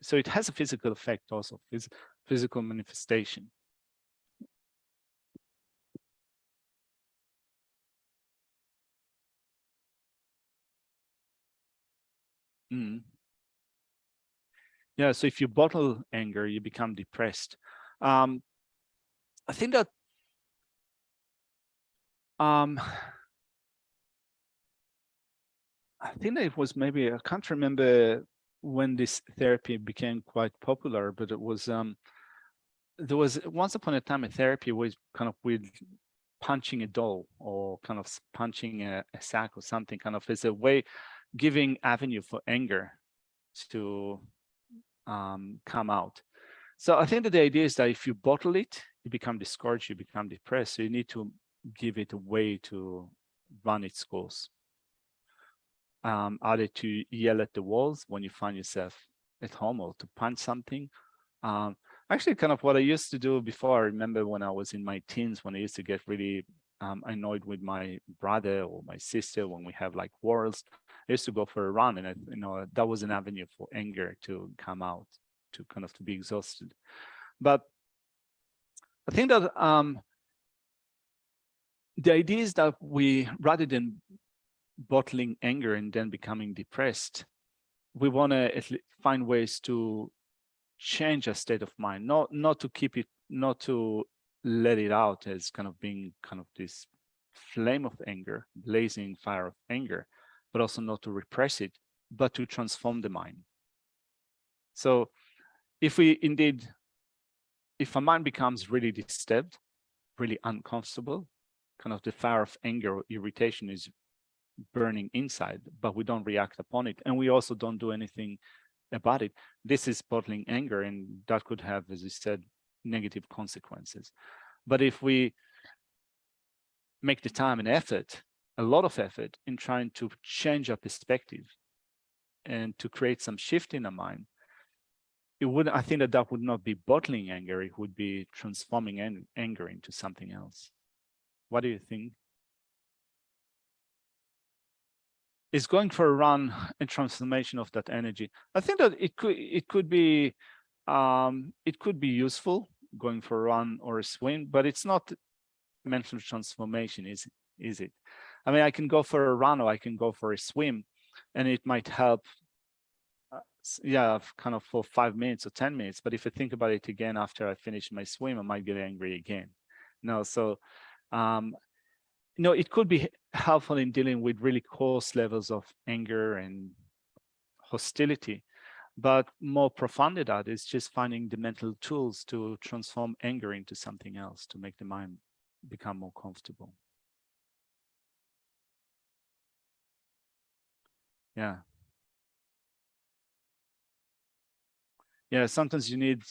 So it has a physical effect also, physical manifestation. Yeah, so if you bottle anger, you become depressed. I think that it was maybe, I can't remember when this therapy became quite popular, but it was there was once upon a time a therapy was with punching a doll, or punching a sack or something, as a way, giving avenue for anger to come out. So I think that the idea is that if you bottle it, you become discouraged, you become depressed. So you need to give it a way to run its course. Either to yell at the walls when you find yourself at home, or to punch something. Actually, what I used to do before, I remember when I was in my teens, when I used to get really annoyed with my brother or my sister when we have like quarrels, I used to go for a run, and that was an avenue for anger to come out, to to be exhausted. But I think that the idea is that we, rather than bottling anger and then becoming depressed, we want to find ways to change our state of mind, not to keep it, not to let it out as being this flame of anger, blazing fire of anger, but also not to repress it, but to transform the mind. So if we indeed, if our mind becomes really disturbed, really uncomfortable, kind of the fire of anger or irritation is burning inside, but we don't react upon it, and we also don't do anything about it, this is bottling anger, and that could have, as you said, negative consequences. But if we make the time and effort, a lot of effort, in trying to change our perspective and to create some shift in our mind, it would, I think that would not be bottling anger, it would be transforming anger into something else. What do you think? Is going for a run a transformation of that energy? I think that it could be useful, going for a run or a swim, but it's not mental transformation, is it? I mean, I can go for a run or I can go for a swim, and it might help, kind of for 5 minutes or 10 minutes. But if I think about it again after I finish my swim, I might get angry again. No, so no, it could be helpful in dealing with really coarse levels of anger and hostility. But more profound than that is just finding the mental tools to transform anger into something else, to make the mind become more comfortable. Yeah. Yeah, sometimes you need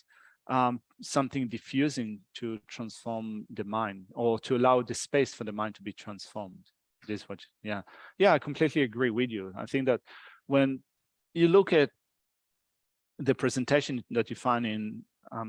something diffusing to transform the mind, or to allow the space for the mind to be transformed. This is what, yeah, I completely agree with you. I think that when you look at the presentation that you find in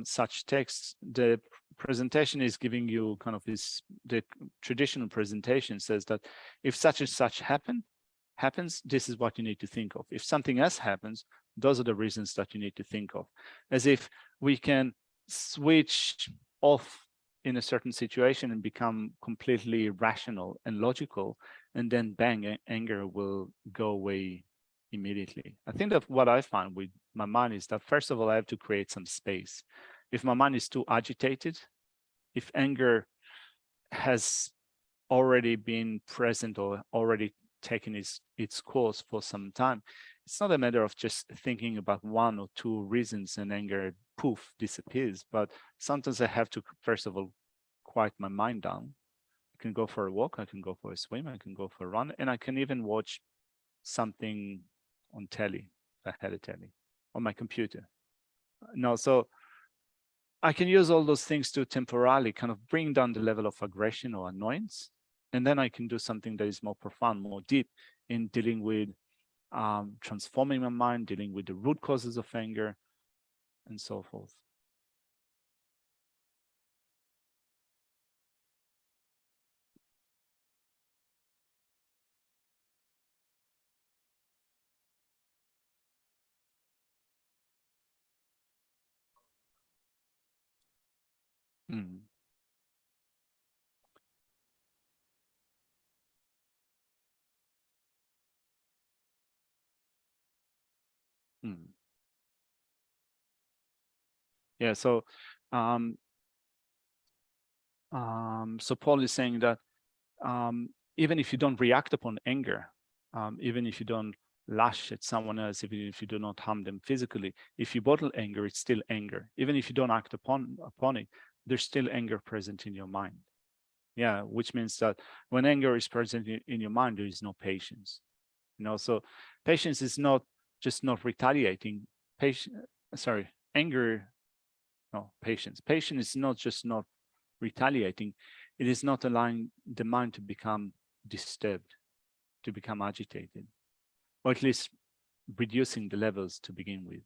such texts, the presentation is giving you kind of this, the traditional presentation says that if such and such happens, this is what you need to think of. If something else happens, those are the reasons that you need to think of. As if we can switch off in a certain situation and become completely rational and logical, and then bang, anger will go away immediately. I think that what I find with my mind is that, first of all, I have to create some space. If my mind is too agitated, if anger has already been present or already taken its course for some time, it's not a matter of just thinking about one or two reasons and anger poof disappears. But sometimes I have to, first of all, quiet my mind down. I can go for a walk, I can go for a swim, I can go for a run, and I can even watch something on telly, if I had a telly, on my computer. No, so I can use all those things to temporarily kind of bring down the level of aggression or annoyance, and then I can do something that is more profound, more deep, in dealing with transforming my mind, dealing with the root causes of anger, and so forth. Mm. Mm. Yeah, so so Paul is saying that even if you don't react upon anger, even if you don't lash at someone else, even if you do not harm them physically, if you bottle anger, it's still anger. Even if you don't act upon it, there's still anger present in your mind. Yeah, which means that when anger is present in your mind, there is no patience. You know, so patience is not just not retaliating. Anger, no, patience. Patience is not just not retaliating. It is not allowing the mind to become disturbed, to become agitated, or at least reducing the levels to begin with.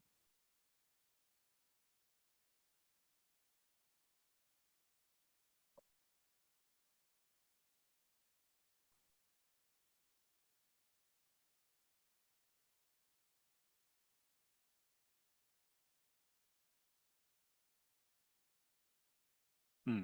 Hmm.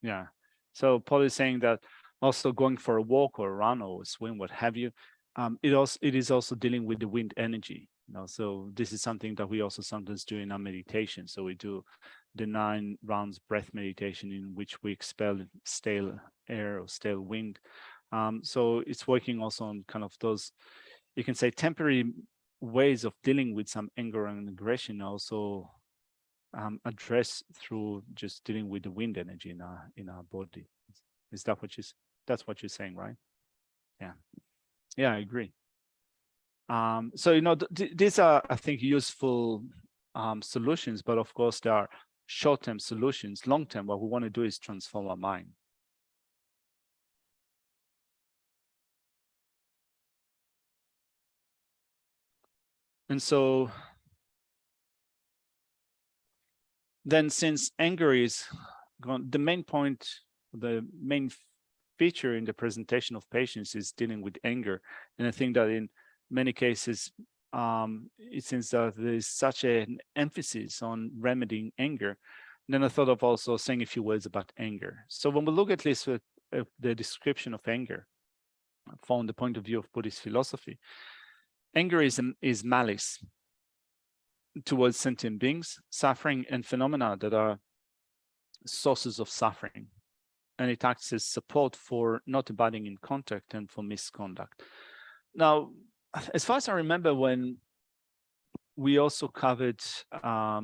Yeah. So Paul is saying that also going for a walk or a run or a swim, what have you, it is also dealing with the wind energy. So this is something that we also sometimes do in our meditation. So we do the 9 rounds breath meditation in which we expel stale air or stale wind. So it's working also on kind of those, you can say, temporary ways of dealing with some anger and aggression, also address through just dealing with the wind energy in our body. Is that what that's what you're saying, right? Yeah, I agree. So these are, I think, useful solutions, but of course there are short-term solutions. Long-term, what we want to do is transform our mind. And so then, since anger is the main point, the main feature in the presentation of patients is dealing with anger, and I think that in many cases it seems that there is such an emphasis on remedying anger. And then I thought of also saying a few words about anger. So when we look at least at the description of anger from the point of view of Buddhist philosophy, anger is malice towards sentient beings, suffering, and phenomena that are sources of suffering. And it acts as support for not abiding in contact and for misconduct. Now, as far as I remember, when we also covered a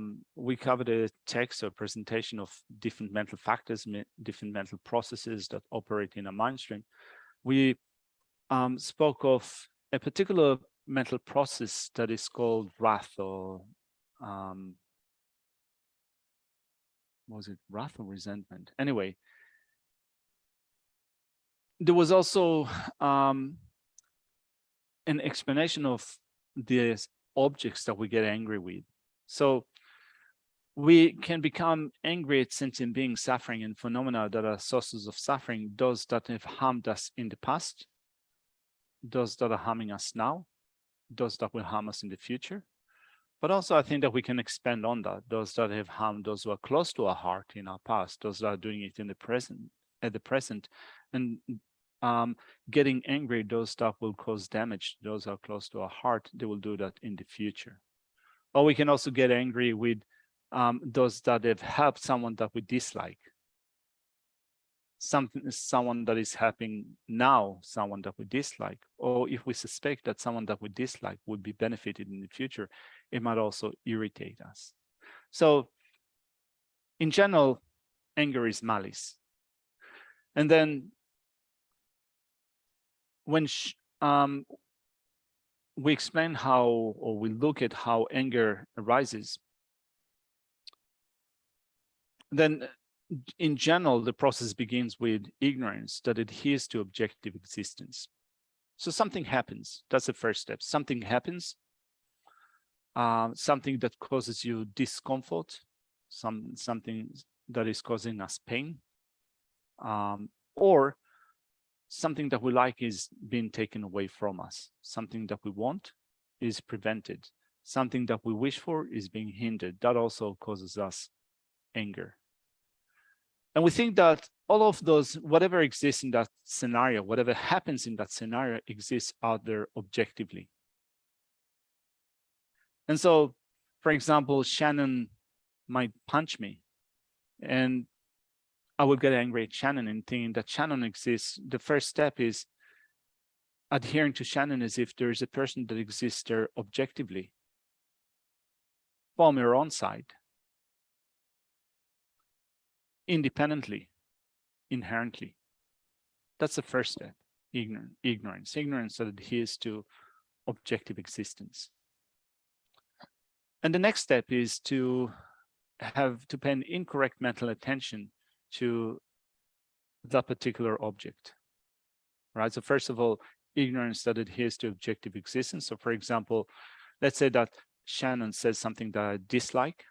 text or presentation of different mental factors, different mental processes that operate in a mind stream, we spoke of a particular mental process that is called wrath, or was it wrath or resentment? Anyway, there was also an explanation of the objects that we get angry with. So we can become angry at sentient beings suffering and phenomena that are sources of suffering, those that have harmed us in the past, those that are harming us now, those that will harm us in the future. But also I think that we can expand on that, those that have harmed those who are close to our heart in our past, those that are doing it in the present, at the present, and getting angry, those that will cause damage, those are close to our heart, they will do that in the future. Or we can also get angry with those that have helped someone that we dislike. Someone that is helping now, someone that we dislike, or if we suspect that someone that we dislike would be benefited in the future, it might also irritate us. So in general, anger is malice. And then when we explain how, or we look at how anger arises, then in general, the process begins with ignorance that adheres to objective existence. So something happens. That's the first step. Something happens, something that causes you discomfort, something that is causing us pain, or something that we like is being taken away from us. Something that we want is prevented. Something that we wish for is being hindered. That also causes us anger. And we think that all of those, whatever exists in that scenario, whatever happens in that scenario, exists out there objectively. And so, for example, Shannon might punch me, and I will get angry at Shannon and thinking that Shannon exists. The first step is adhering to Shannon as if there is a person that exists there objectively from your own side, independently, inherently. That's the first step. Ignorance that adheres to objective existence. And the next step is to have to pay an incorrect mental attention to that particular object, right? So first of all, ignorance that adheres to objective existence. So for example, let's say that Shannon says something that I dislike.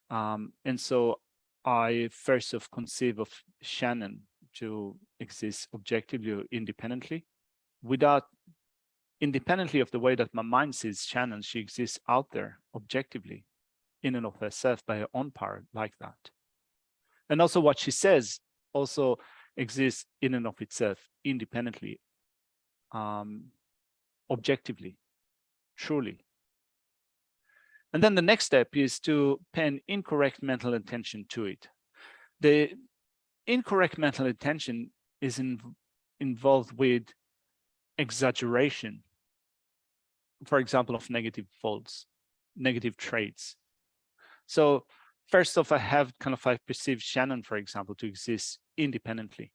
And so I first of conceive of Shannon to exist objectively or independently, independently of the way that my mind sees Shannon. She exists out there objectively in and of herself by her own power, like that. And also what she says also exists in and of itself independently, objectively, truly, And then the next step is to pay an incorrect mental attention to it. The incorrect mental attention is involved with exaggeration, for example, of negative faults, negative traits. So first off, I perceive Shannon, for example, to exist independently.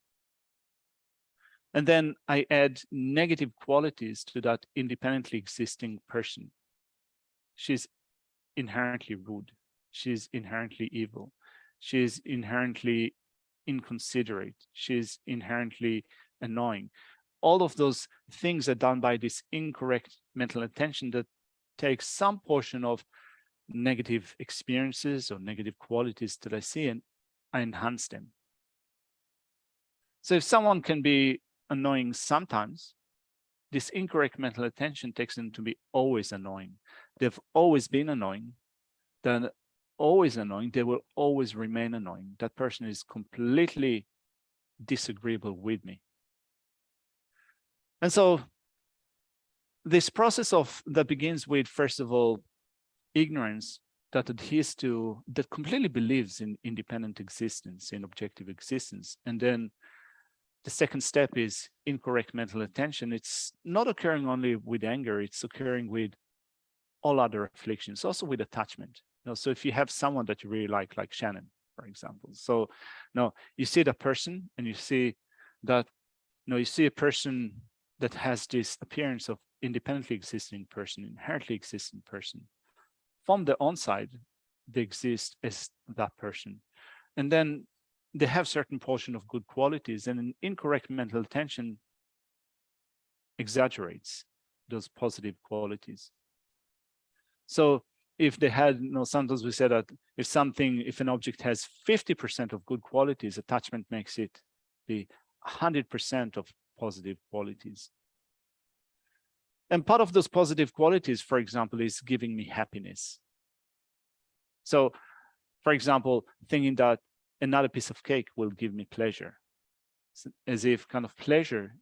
And then I add negative qualities to that independently existing person. She's inherently rude. She's inherently evil. She's inherently inconsiderate. She's inherently annoying. All of those things are done by this incorrect mental attention that takes some portion of negative experiences or negative qualities that I see and I enhance them. So if someone can be annoying sometimes, this incorrect mental attention takes them to be always annoying. They've always been annoying. They're always annoying. They will always remain annoying. That person is completely disagreeable with me. And so this process that begins with, first of all, ignorance that adheres to, that completely believes in independent existence, in objective existence. And then the second step is incorrect mental attention. It's not occurring only with anger, it's occurring with all other afflictions, also with attachment. So if you have someone that you really like Shannon, for example. So you see that person and you see that, you see a person that has this appearance of independently existing person, inherently existing person. From the on-side, they exist as that person. And then they have certain portion of good qualities, and an incorrect mental attention exaggerates those positive qualities. So if they had, sometimes we say that if an object has 50% of good qualities, attachment makes it be 100% of positive qualities. And part of those positive qualities, for example, is giving me happiness. So, for example, thinking that another piece of cake will give me pleasure, as if kind of pleasure,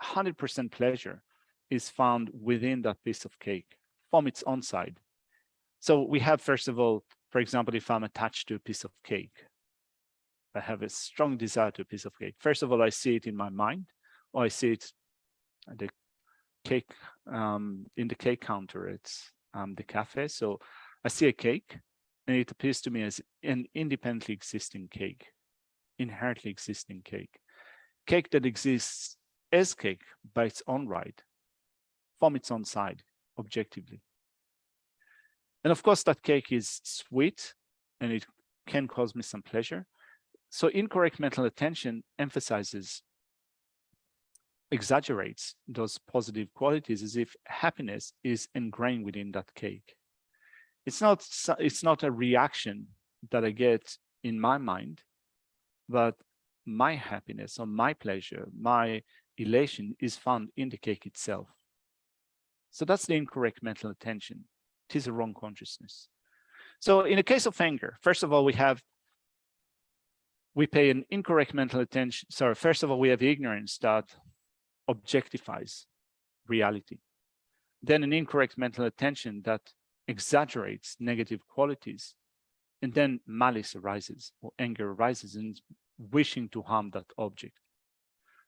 100% pleasure is found within that piece of cake from its own side. So we have, first of all, for example, if I'm attached to a piece of cake, I have a strong desire to a piece of cake. First of all, I see it in my mind, or I see it at the cake, in the cake counter at the cafe. So I see a cake, and it appears to me as an independently existing cake, inherently existing cake. Cake that exists as cake by its own right, from its own side, objectively. And of course, that cake is sweet, and it can cause me some pleasure. So incorrect mental attention exaggerates those positive qualities as if happiness is ingrained within that cake. It's not a reaction that I get in my mind, but my happiness or my pleasure, my elation is found in the cake itself. So that's the incorrect mental attention. It is a wrong consciousness. So in the case of anger, first of all, we pay an incorrect mental attention. Sorry, first of all, we have ignorance that objectifies reality. Then an incorrect mental attention that exaggerates negative qualities. And then malice arises, or anger arises, and wishing to harm that object.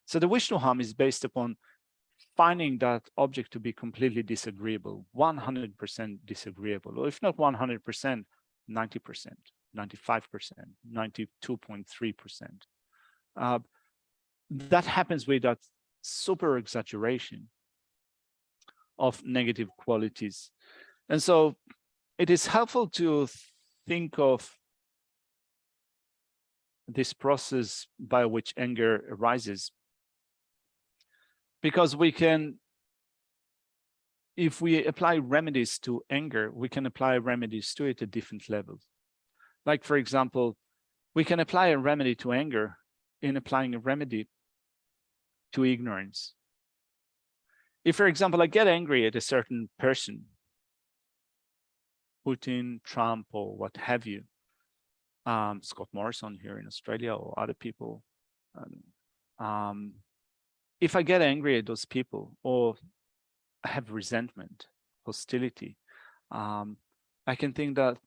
So the wish to harm is based upon finding that object to be completely disagreeable, 100% disagreeable, or if not 100%, 90%, 95%, 92.3%. That happens with that super exaggeration of negative qualities. And so it is helpful to think of this process by which anger arises, because we can, if we apply remedies to anger, we can apply remedies to it at different levels. Like, for example, we can apply a remedy to anger in applying a remedy to ignorance. If, for example, I get angry at a certain person, Putin, Trump, or what have you, Scott Morrison here in Australia, or other people, if I get angry at those people, or I have resentment, hostility, I I can think that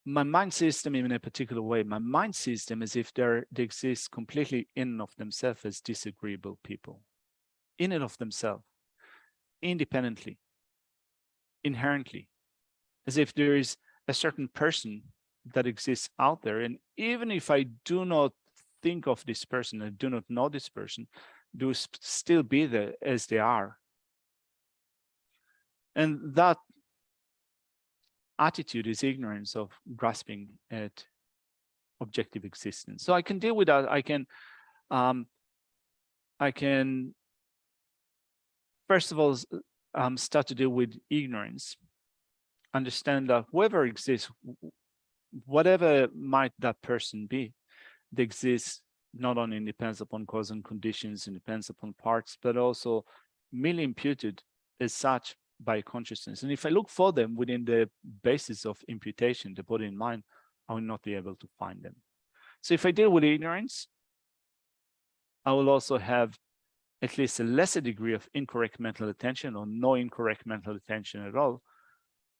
my mind system in a particular way, my mind system as if they exist completely in and of themselves as disagreeable people, in and of themselves, independently, inherently, as if there is a certain person that exists out there. And even if I do not think of this person, I do not know this person, they will still be there as they are. And that attitude is ignorance of grasping at objective existence. So I can deal with that. I can first of all start to deal with ignorance, understand that whoever exists, whatever might that person be, they exist not only depends upon cause and conditions and depends upon parts, but also merely imputed as such by consciousness. And if I look for them within the basis of imputation, the body and mind, I will not be able to find them. So if I deal with ignorance, I will also have at least a lesser degree of incorrect mental attention or no incorrect mental attention at all.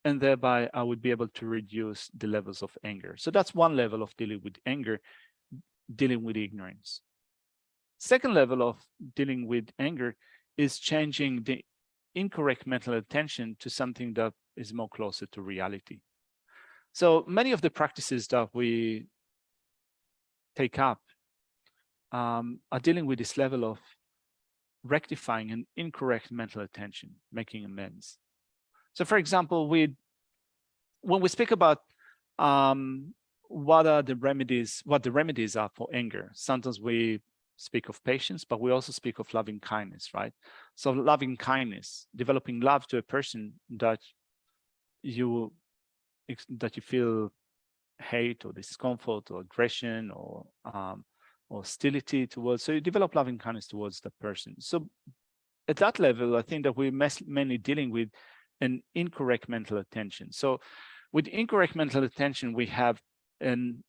And thereby I would be able to reduce the levels of anger. So that's one level of dealing with anger, dealing with ignorance. Second level of dealing with anger is changing the incorrect mental attention to something that is more closer to reality. So many of the practices that we take up are dealing with this level of rectifying an incorrect mental attention, making amends. So for example, when we speak about what the remedies are for anger, sometimes we speak of patience, but we also speak of loving kindness, right? So loving kindness, developing love to a person that you feel hate or discomfort or aggression or hostility towards. So you develop loving kindness towards the person. So at that level, I think that we're mainly dealing with an incorrect mental attention. So with incorrect mental attention, we have an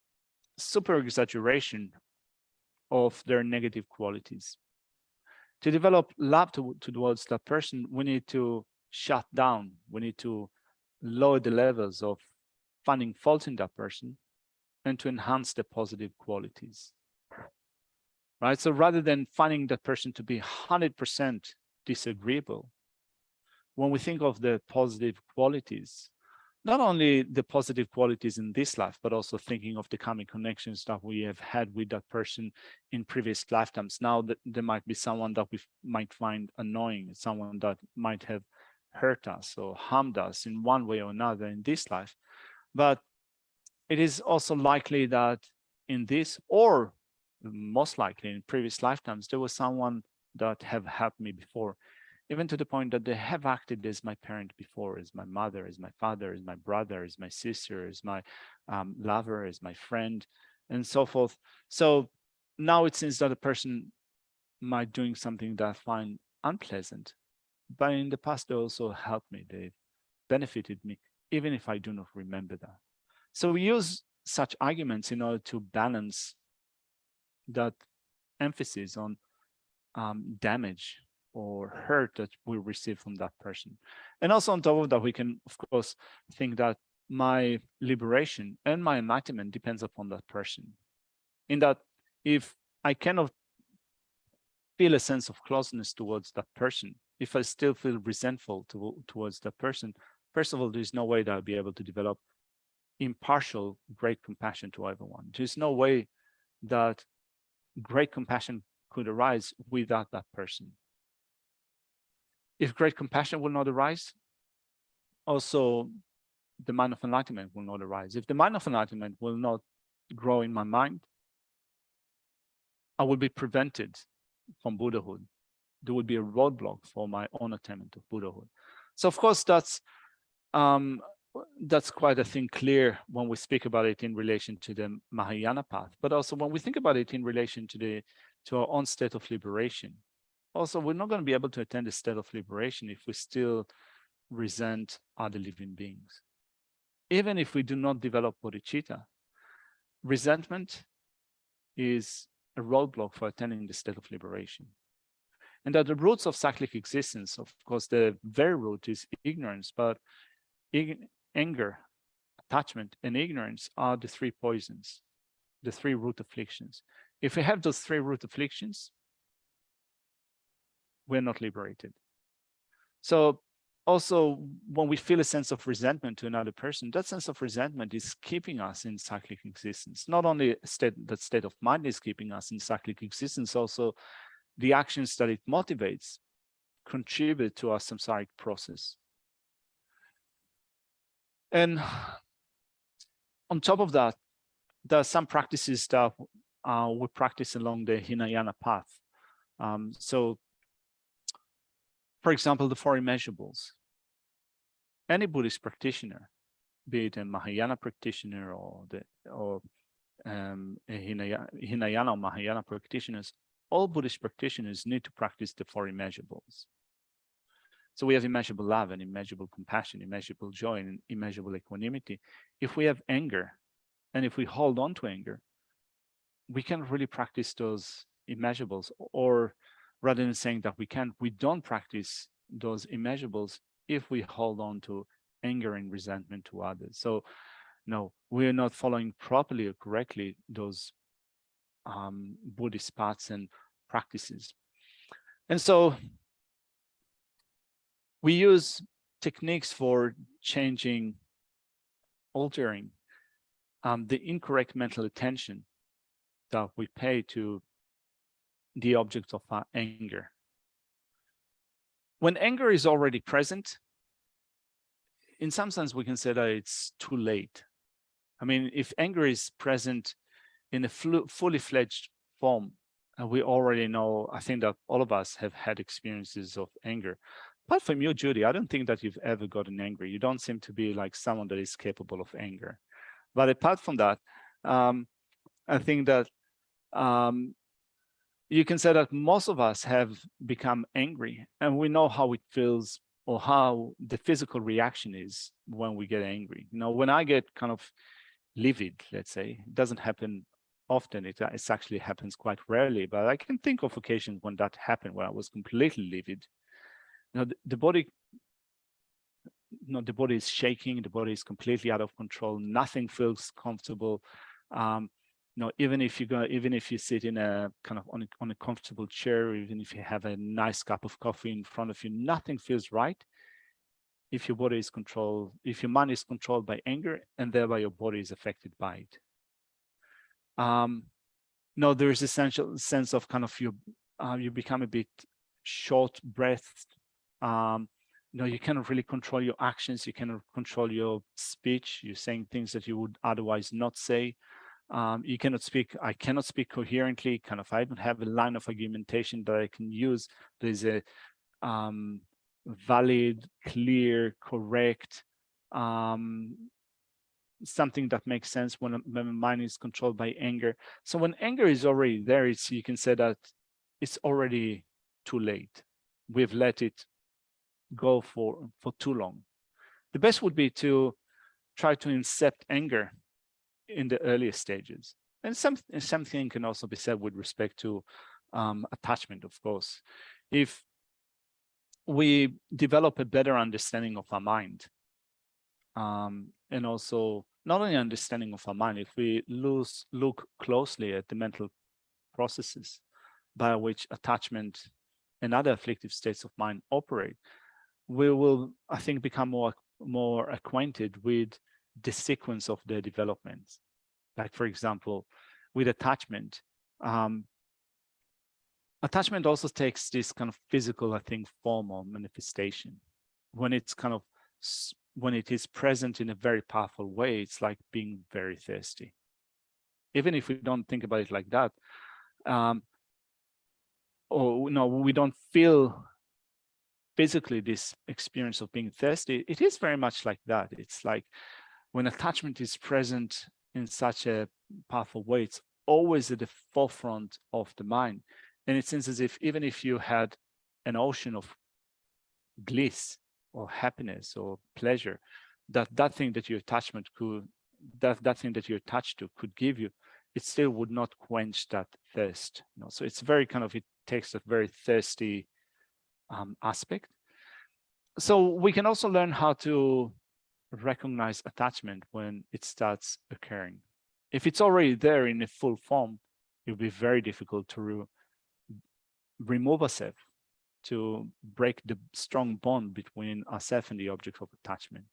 super exaggeration of their negative qualities. To develop love towards that person, we need to shut down. We need to lower the levels of finding faults in that person and to enhance the positive qualities. Right? So rather than finding that person to be 100% disagreeable, when we think of the positive qualities, not only the positive qualities in this life, but also thinking of the karmic connections that we have had with that person in previous lifetimes. Now that there might be someone that we might find annoying, someone that might have hurt us or harmed us in one way or another in this life. But it is also likely that in this, or most likely in previous lifetimes, there was someone that have helped me before, even to the point that they have acted as my parent before, as my mother, as my father, as my brother, as my sister, as my lover, as my friend, and so forth. So now it seems that a person might doing something that I find unpleasant, but in the past they also helped me, they benefited me, even if I do not remember that. So we use such arguments in order to balance that emphasis on damage or hurt that we receive from that person. And also on top of that, we can, of course, think that my liberation and my enlightenment depends upon that person. In that, if I cannot feel a sense of closeness towards that person, if I still feel resentful towards that person, first of all, there's no way that I'll be able to develop impartial, great compassion to everyone. There's no way that great compassion could arise without that person. If great compassion will not arise, also the mind of enlightenment will not arise. If the mind of enlightenment will not grow in my mind, I will be prevented from Buddhahood. There will be a roadblock for my own attainment of Buddhahood. So of course, that's quite a thing clear when we speak about it in relation to the Mahayana path, but also when we think about it in relation to our own state of liberation. Also, we're not going to be able to attain the state of liberation if we still resent other living beings. Even if we do not develop bodhicitta, resentment is a roadblock for attaining the state of liberation. And that the roots of cyclic existence, of course, the very root is ignorance, but anger attachment, and ignorance are the three poisons, the three root afflictions. If we have those three root afflictions, we're not liberated. So also, when we feel a sense of resentment to another person, that sense of resentment is keeping us in cyclic existence. Not only that state of mind is keeping us in cyclic existence, also the actions that it motivates contribute to our samsaric process. And on top of that, there are some practices that we practice along the Hinayana path. So, for example, the Four Immeasurables. Any Buddhist practitioner, be it a Mahayana practitioner or a Hinayana or Mahayana practitioners, all Buddhist practitioners need to practice the Four Immeasurables. So we have immeasurable love and immeasurable compassion, immeasurable joy and immeasurable equanimity. If we have anger, and if we hold on to anger, we can't really practice those immeasurables. Or rather than saying that we don't practice those immeasurables if we hold on to anger and resentment to others. So no, we're not following properly or correctly those Buddhist paths and practices. And so we use techniques for changing, altering the incorrect mental attention that we pay to the object of our anger. When anger is already present, in some sense, we can say that it's too late. I mean, if anger is present in a fully fledged form, and we already know, I think that all of us have had experiences of anger. Apart from you, Judy, I don't think that you've ever gotten angry. You don't seem to be like someone that is capable of anger. But apart from that, I think that you can say that most of us have become angry, and we know how it feels or how the physical reaction is when we get angry. You know, when I get kind of livid, let's say, it doesn't happen often. It actually happens quite rarely, but I can think of occasions when that happened, where I was completely livid. You know, the body is shaking, the body is completely out of control, nothing feels comfortable. Even if you sit in a kind of on a comfortable chair, even if you have a nice cup of coffee in front of you, nothing feels right if your body is controlled, if your mind is controlled by anger, and thereby your body is affected by it. There is essential sense of kind of you become a bit short-breathed. You cannot really control your actions. You cannot control your speech. You're saying things that you would otherwise not say. You cannot speak. I cannot speak coherently. Kind of, I don't have a line of argumentation that I can use. There's a valid, clear, correct, something that makes sense when my mind is controlled by anger. So when anger is already there, you can say that it's already too late. We've let it go for too long. The best would be to try to incept anger in the earliest stages. And something can also be said with respect to attachment, of course. If we develop a better understanding of our mind, and also not only understanding of our mind, if we look closely at the mental processes by which attachment and other afflictive states of mind operate, we will, I think, become more acquainted with the sequence of their developments. Like, for example, with attachment, attachment also takes this kind of physical, I think, form or manifestation. When it is present in a very powerful way, it's like being very thirsty. Even if we don't think about it like that, we don't feel physically this experience of being thirsty, it is very much like that. It's like when attachment is present in such a powerful way, it's always at the forefront of the mind. And it seems as if even if you had an ocean of bliss or happiness or pleasure, that thing that your attachment that thing that you're attached to could give you, it still would not quench that thirst. So it's very kind of, it takes a very thirsty aspect. So we can also learn how to recognize attachment when it starts occurring. If it's already there in a full form, it will be very difficult to remove ourselves, to break the strong bond between ourselves and the object of attachment.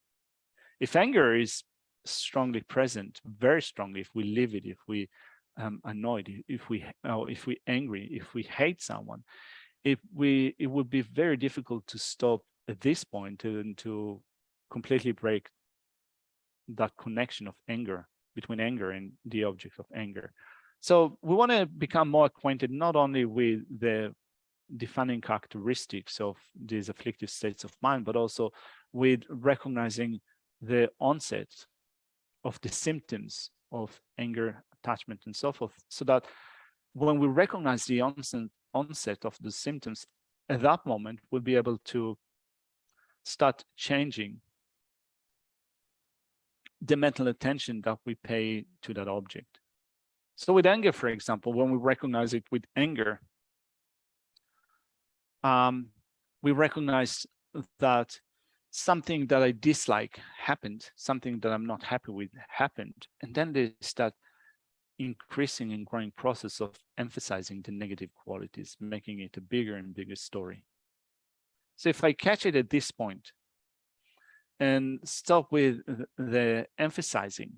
If anger is strongly present, very strongly, if we live it, if we annoyed, if we angry, if we hate someone, it would be very difficult to stop at this point and to completely break that connection of anger, between anger and the object of anger. So we want to become more acquainted not only with the defining characteristics of these afflictive states of mind, but also with recognizing the onset of the symptoms of anger, attachment, and so forth, so that when we recognize the onset of the symptoms, at that moment, we'll be able to start changing the mental attention that we pay to that object. So with anger, for example, when we recognize it with anger, we recognize that something that I dislike happened, something that I'm not happy with happened, and then there's that increasing and growing process of emphasizing the negative qualities, making it a bigger and bigger story. So if I catch it at this point and stop with the emphasizing,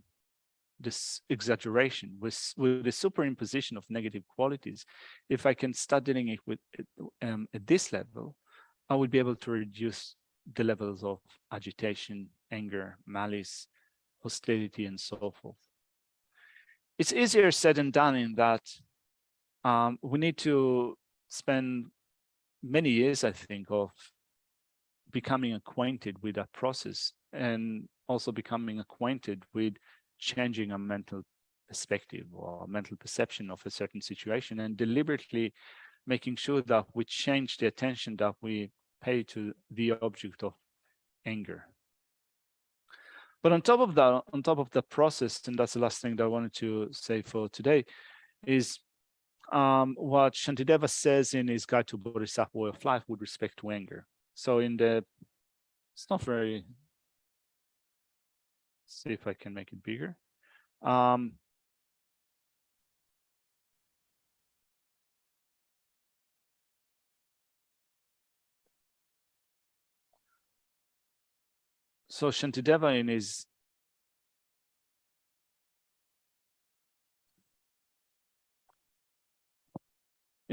this exaggeration, with the superimposition of negative qualities, if I can start dealing it with at this level, I would be able to reduce the levels of agitation, anger, malice, hostility, and so forth. It's easier said than done in that we need to spend many years, I think, of becoming acquainted with that process, and also becoming acquainted with changing a mental perspective or mental perception of a certain situation, and deliberately making sure that we change the attention that we pay to the object of anger. But on top of the process, and that's the last thing that I wanted to say for today, is what Shantideva says in his Guide to Bodhisattva Way of Life with respect to anger. So in the, it's not very, see if I can make it bigger. So Shantideva in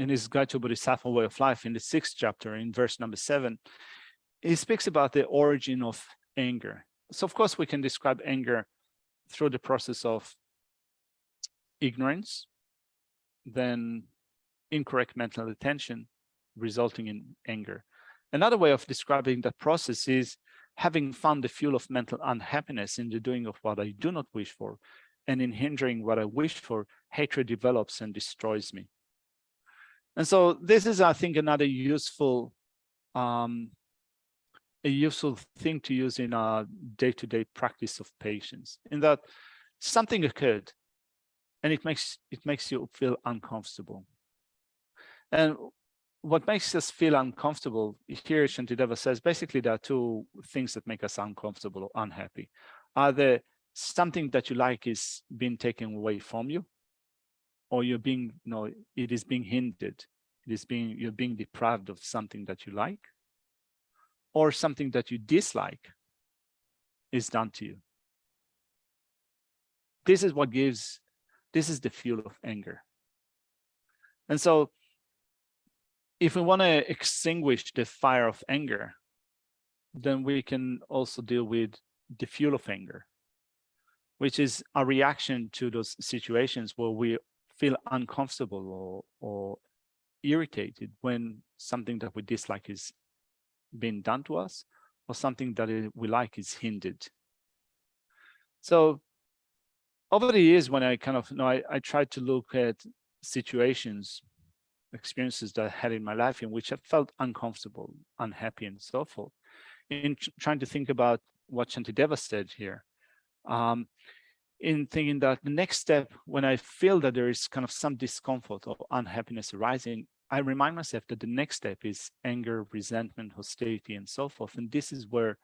his Guide to Bodhisattva Way of Life, in the 6th chapter, in verse number 7, he speaks about the origin of anger. So of course we can describe anger through the process of ignorance, then incorrect mental attention resulting in anger. Another way of describing that process is having found the fuel of mental unhappiness in the doing of what I do not wish for, and in hindering what I wish for, hatred develops and destroys me. And so this is, I think, another useful thing to use in our day-to-day practice of patience, in that something occurred and it makes you feel uncomfortable. And what makes us feel uncomfortable, here Shantideva says, basically there are two things that make us uncomfortable or unhappy. Either something that you like is being taken away from you, or you're being, it is being hindered. You're being deprived of something that you like, or something that you dislike is done to you. This is the fuel of anger. And so if we want to extinguish the fire of anger, then we can also deal with the fuel of anger, which is a reaction to those situations where we feel uncomfortable or irritated when something that we dislike is being done to us, or something that we like is hindered. So over the years, when I kind of, I tried to look at situations, experiences that I had in my life in which I felt uncomfortable, unhappy, and so forth, in trying to think about what Shantideva said here, in thinking that the next step, when I feel that there is kind of some discomfort or unhappiness arising, I remind myself that the next step is anger, resentment, hostility, and so forth. And this is where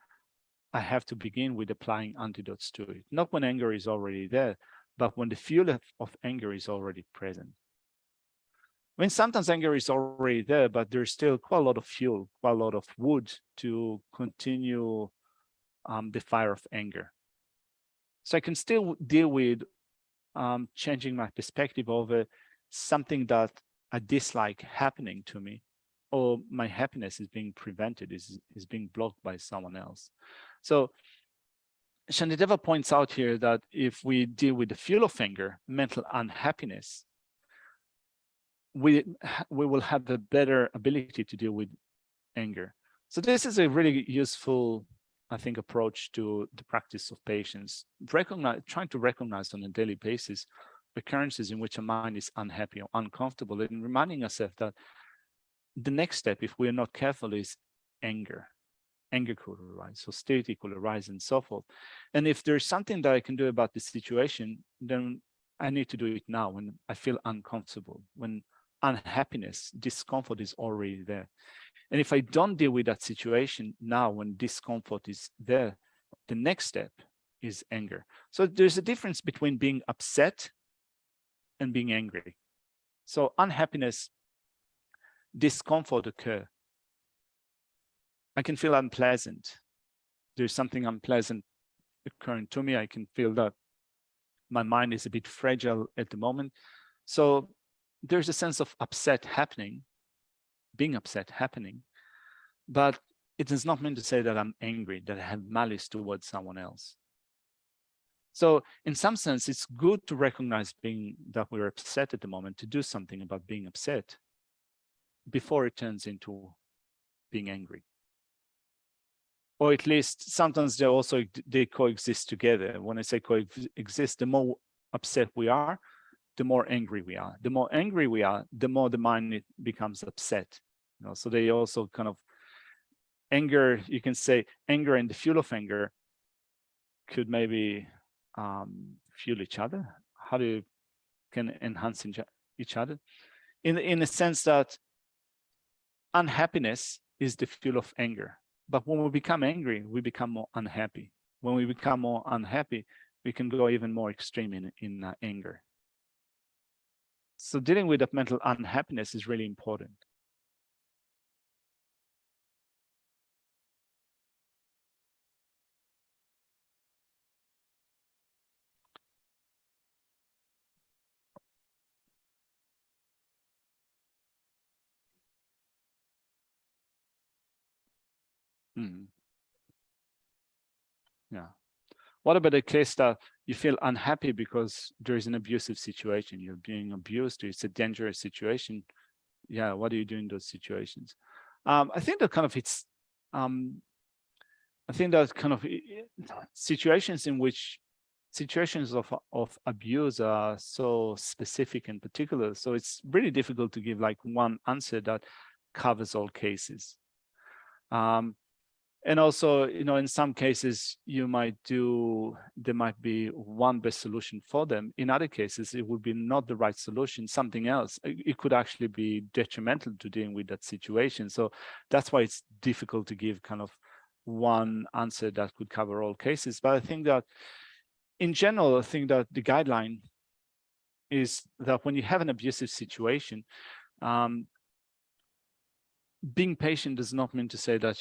I have to begin with applying antidotes to it. Not when anger is already there, but when the fuel of anger is already present. I mean, sometimes anger is already there, but there's still quite a lot of fuel, quite a lot of wood to continue the fire of anger. So I can still deal with changing my perspective over something that I dislike happening to me, or my happiness is being prevented, is being blocked by someone else. So Shantideva points out here that if we deal with the fuel of anger, mental unhappiness, we will have a better ability to deal with anger. So this is a really useful, I think, approach to the practice of patience. Trying to recognize on a daily basis occurrences in which a mind is unhappy or uncomfortable, and reminding ourselves that the next step, if we are not careful, is anger. Anger could arise, hostility could arise, and so forth. And if there's something that I can do about the situation, then I need to do it now when I feel uncomfortable, when unhappiness, discomfort is already there. And if I don't deal with that situation now when discomfort is there, the next step is anger. So there's a difference between being upset and being angry. So unhappiness, discomfort occur. I can feel unpleasant. There's something unpleasant occurring to me. I can feel that my mind is a bit fragile at the moment. So there's a sense of upset happening, being upset happening, but it does not mean to say that I'm angry, that I have malice towards someone else. So in some sense, it's good to recognize that we're upset at the moment, to do something about being upset before it turns into being angry. Or at least sometimes they coexist together. When I say coexist, the more upset we are, the more angry we are. The more angry we are, the more the mind becomes upset. So they also kind of anger, you can say anger and the fuel of anger could maybe fuel each other. How do you can enhance each other? In the sense that unhappiness is the fuel of anger. But when we become angry, we become more unhappy. When we become more unhappy, we can go even more extreme in anger. So dealing with that mental unhappiness is really important. Yeah. What about the case that you feel unhappy because there is an abusive situation? You're being abused, it's a dangerous situation. Yeah, what do you do in those situations? I think that kind of situations in which situations of abuse are so specific and particular. So it's really difficult to give like one answer that covers all cases. And also, in some cases, there might be one best solution for them. In other cases, it would be not the right solution, something else. It could actually be detrimental to dealing with that situation. So that's why it's difficult to give kind of one answer that could cover all cases. But I think that in general, I think that the guideline is that when you have an abusive situation, being patient does not mean to say that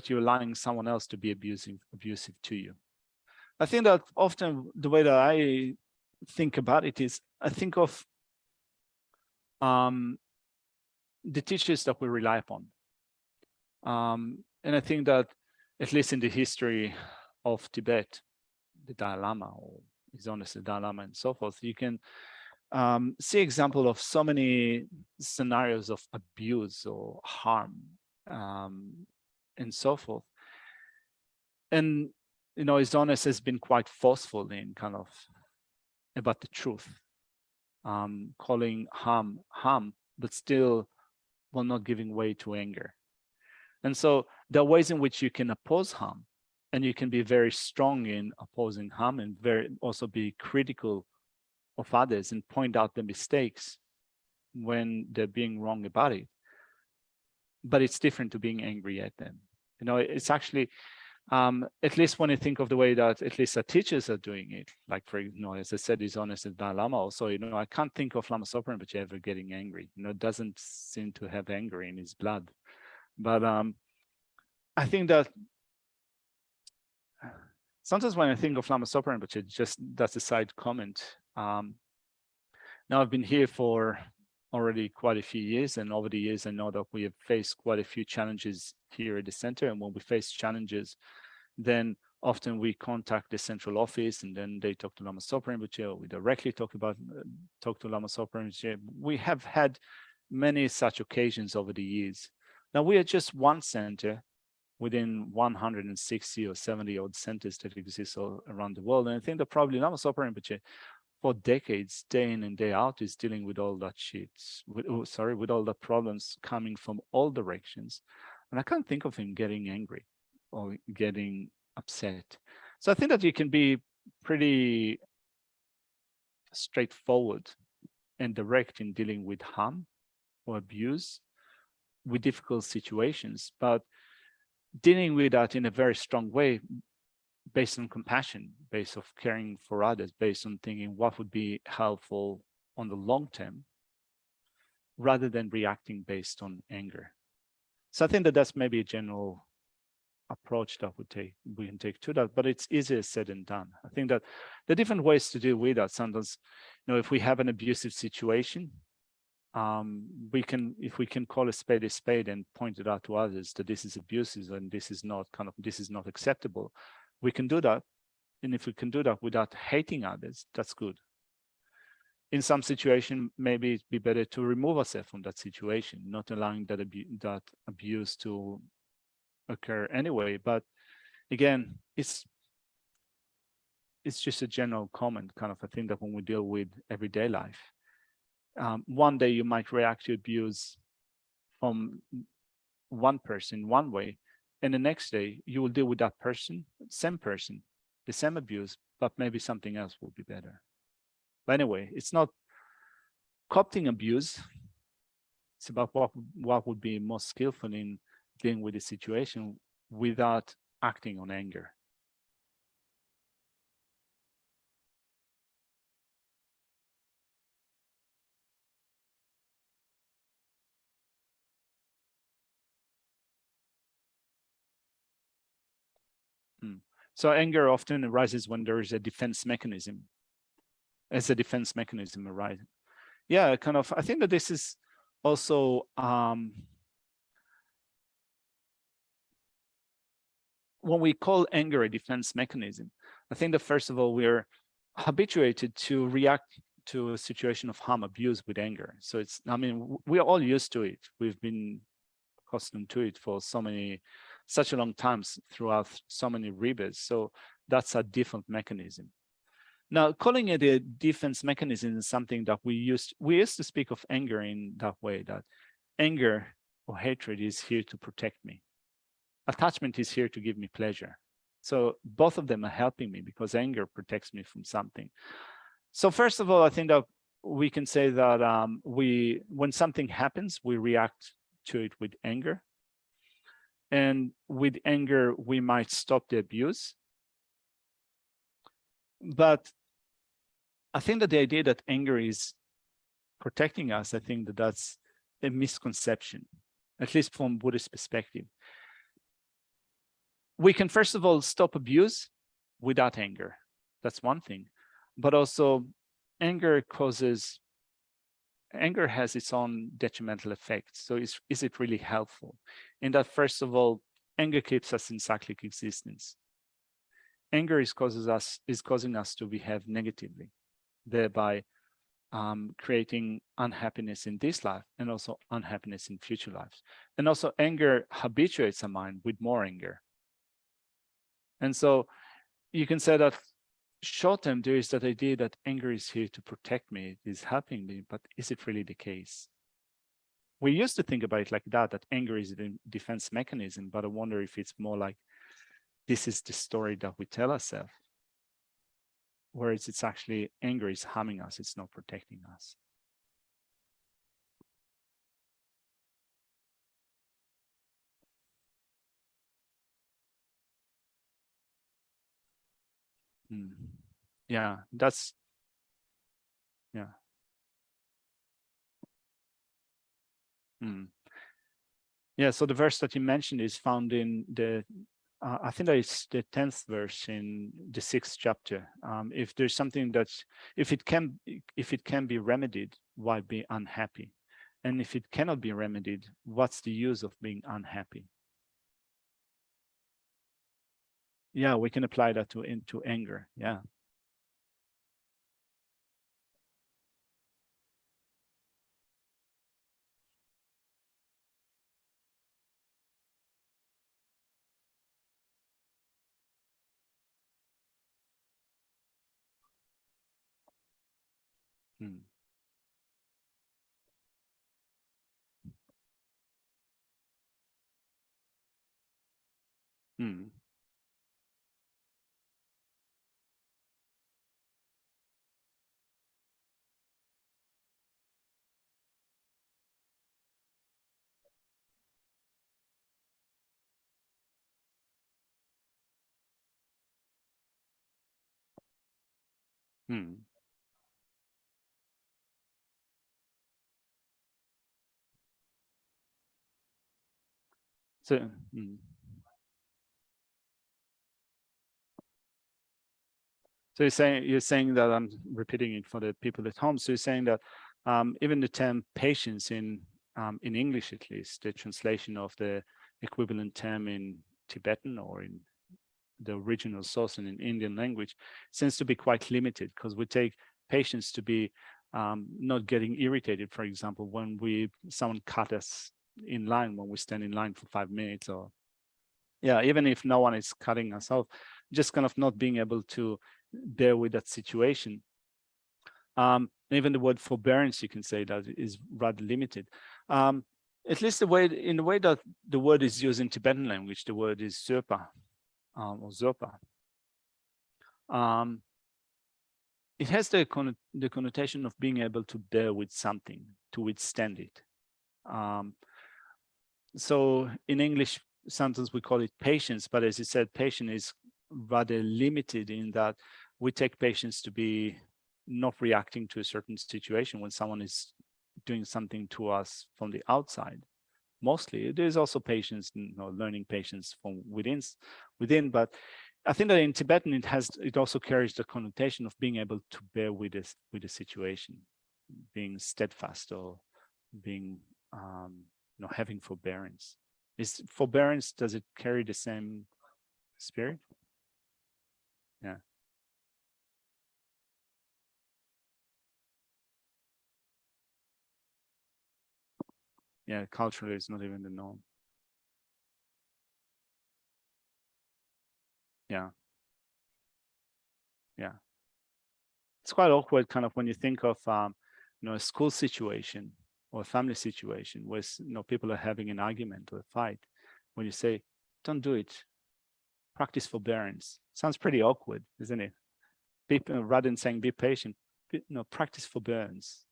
you're allowing someone else to be abusive to you. I think that often the way that I think about it is I think of the teachers that we rely upon. And I think that at least in the history of Tibet, the Dalai Lama, or His Holiness the Dalai Lama and so forth, you can see example of so many scenarios of abuse or harm and so forth. And, His Holiness has been quite forceful in kind of about the truth, calling harm, but still while not giving way to anger. And so there are ways in which you can oppose harm, and you can be very strong in opposing harm and also be critical of others and point out the mistakes when they're being wrong about it. But it's different to being angry at them. It's actually, at least when you think of the way that at least the teachers are doing it, like as I said, His Holiness the Dalai Lama also, I can't think of Lama Zopa Rinpoche ever getting angry. Doesn't seem to have anger in his blood. But I think that sometimes when I think of Lama Zopa Rinpoche, just that's a side comment. Now I've been here for already quite a few years, and over the years I know that we have faced quite a few challenges here at the center. And when we face challenges, then often we contact the central office, and then they talk to Lama Zopa Rinpoche, or we directly talk to Lama Zopa Rinpoche. We have had many such occasions over the years. Now we are just one center within 160 or 70 odd centers that exist all around the world. And I think that probably Lama Zopa Rinpoche for decades, day in and day out, is dealing with all that shit, with all the problems coming from all directions. And I can't think of him getting angry or getting upset. So I think that you can be pretty straightforward and direct in dealing with harm or abuse with difficult situations, but dealing with that in a very strong way, based on compassion, based on caring for others, based on thinking what would be helpful on the long term, rather than reacting based on anger. So I think that that's maybe a general approach that we can take to that, but it's easier said than done. I think that the different ways to deal with that, sometimes, if we have an abusive situation, if we can call a spade and point it out to others that this is abusive and this is not acceptable, we can do that. And if we can do that without hating others, that's good. In some situation, maybe it'd be better to remove ourselves from that situation, not allowing that abuse to occur anyway. But again, it's just a general comment, kind of a thing that when we deal with everyday life, one day you might react to abuse from one person one way, and the next day you will deal with that person, the same abuse, but maybe something else will be better. But anyway, it's not copying abuse. It's about what would be most skillful in dealing with the situation without acting on anger. So anger often arises when there is a defense mechanism. As a defense mechanism arises. Yeah, kind of. I think that this is also when we call anger a defense mechanism, I think that first of all, we're habituated to react to a situation of harm, abuse with anger. So we are all used to it. We've been accustomed to it for such a long time throughout so many rebirths. So that's a default mechanism. Now, calling it a defense mechanism is something that we used to speak of anger in that way, that anger or hatred is here to protect me. Attachment is here to give me pleasure. So both of them are helping me because anger protects me from something. So first of all, I think that we can say that when something happens, we react to it with anger. And with anger, we might stop the abuse. But I think that the idea that anger is protecting us, I think that that's a misconception, at least from Buddhist perspective. We can, first of all, stop abuse without anger. That's one thing. But also, anger has its own detrimental effects. So is it really helpful? In that, first of all, anger keeps us in cyclic existence. Anger is causing us to behave negatively, thereby creating unhappiness in this life and also unhappiness in future lives. And also anger habituates our mind with more anger. And so you can say that short-term, there is that idea that anger is here to protect me, it is helping me, but is it really the case? We used to think about it like that anger is a defense mechanism, but I wonder if it's more like this is the story that we tell ourselves, whereas it's actually anger is harming us, it's not protecting us. Yeah, that's, yeah. Yeah, so the verse that you mentioned is found in the, I think that it's the 10th verse in the 6th chapter. If there's something that's, if it can be remedied, why be unhappy? And if it cannot be remedied, what's the use of being unhappy? Yeah, we can apply that into anger. Yeah. Mm. Mm. Mm. So, so you're saying that, I'm repeating it for the people at home. So you're saying that even the term patience in English, at least, the translation of the equivalent term in Tibetan or in the original source and in Indian language seems to be quite limited, because we take patience to be not getting irritated, for example, when someone cut us in line, when we stand in line for 5 minutes, or yeah, even if no one is cutting us off, just kind of not being able to bear with that situation. Even the word forbearance, you can say that is rather limited. At least in the way that the word is used in Tibetan language, the word is zerpa, or zerpa. It has the connotation of being able to bear with something, to withstand it. So in English, sometimes we call it patience, but as you said, patience is rather limited in that we take patience to be not reacting to a certain situation when someone is doing something to us from the outside. Mostly, there's also patience, learning patience from within. But I think that in Tibetan, it also carries the connotation of being able to bear with the situation, being steadfast, or being having forbearance. Is forbearance, does it carry the same spirit? Yeah. Yeah, culturally it's not even the norm. Yeah. Yeah. It's quite awkward kind of when you think of a school situation or a family situation where people are having an argument or a fight. When you say, don't do it, practice forbearance. Sounds pretty awkward, isn't it? Rather than saying be patient, practice forbearance.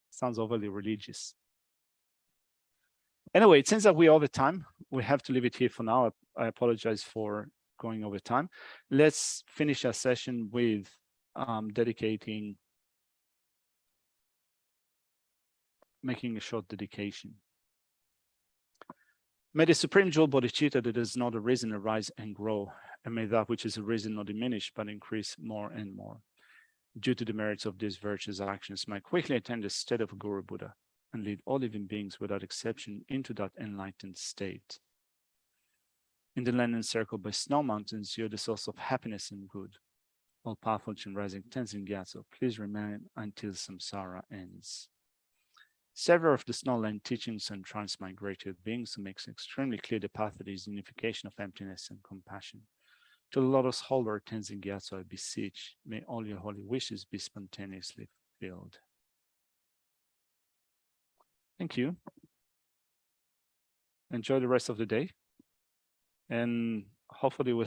Sounds overly religious. Anyway, it seems that we're over time. We have to leave it here for now. I apologize for going over time. Let's finish our session with making a short dedication. May the Supreme Jewel Bodhichitta that has not arisen arise and grow, and may that which is arisen not diminish, but increase more and more. Due to the merits of these virtuous actions, may quickly attain the state of a Guru Buddha and lead all living beings without exception into that enlightened state. In the land encircled by snow mountains, you're the source of happiness and good. All powerful and rising Tenzin Gyatso, please remain until samsara ends. Several of the Snowland teachings on transmigrated beings makes extremely clear the path that is unification of emptiness and compassion. To the lotus holder Tenzin Gyatso, I beseech, may all your holy wishes be spontaneously fulfilled. Thank you. Enjoy the rest of the day, and hopefully we'll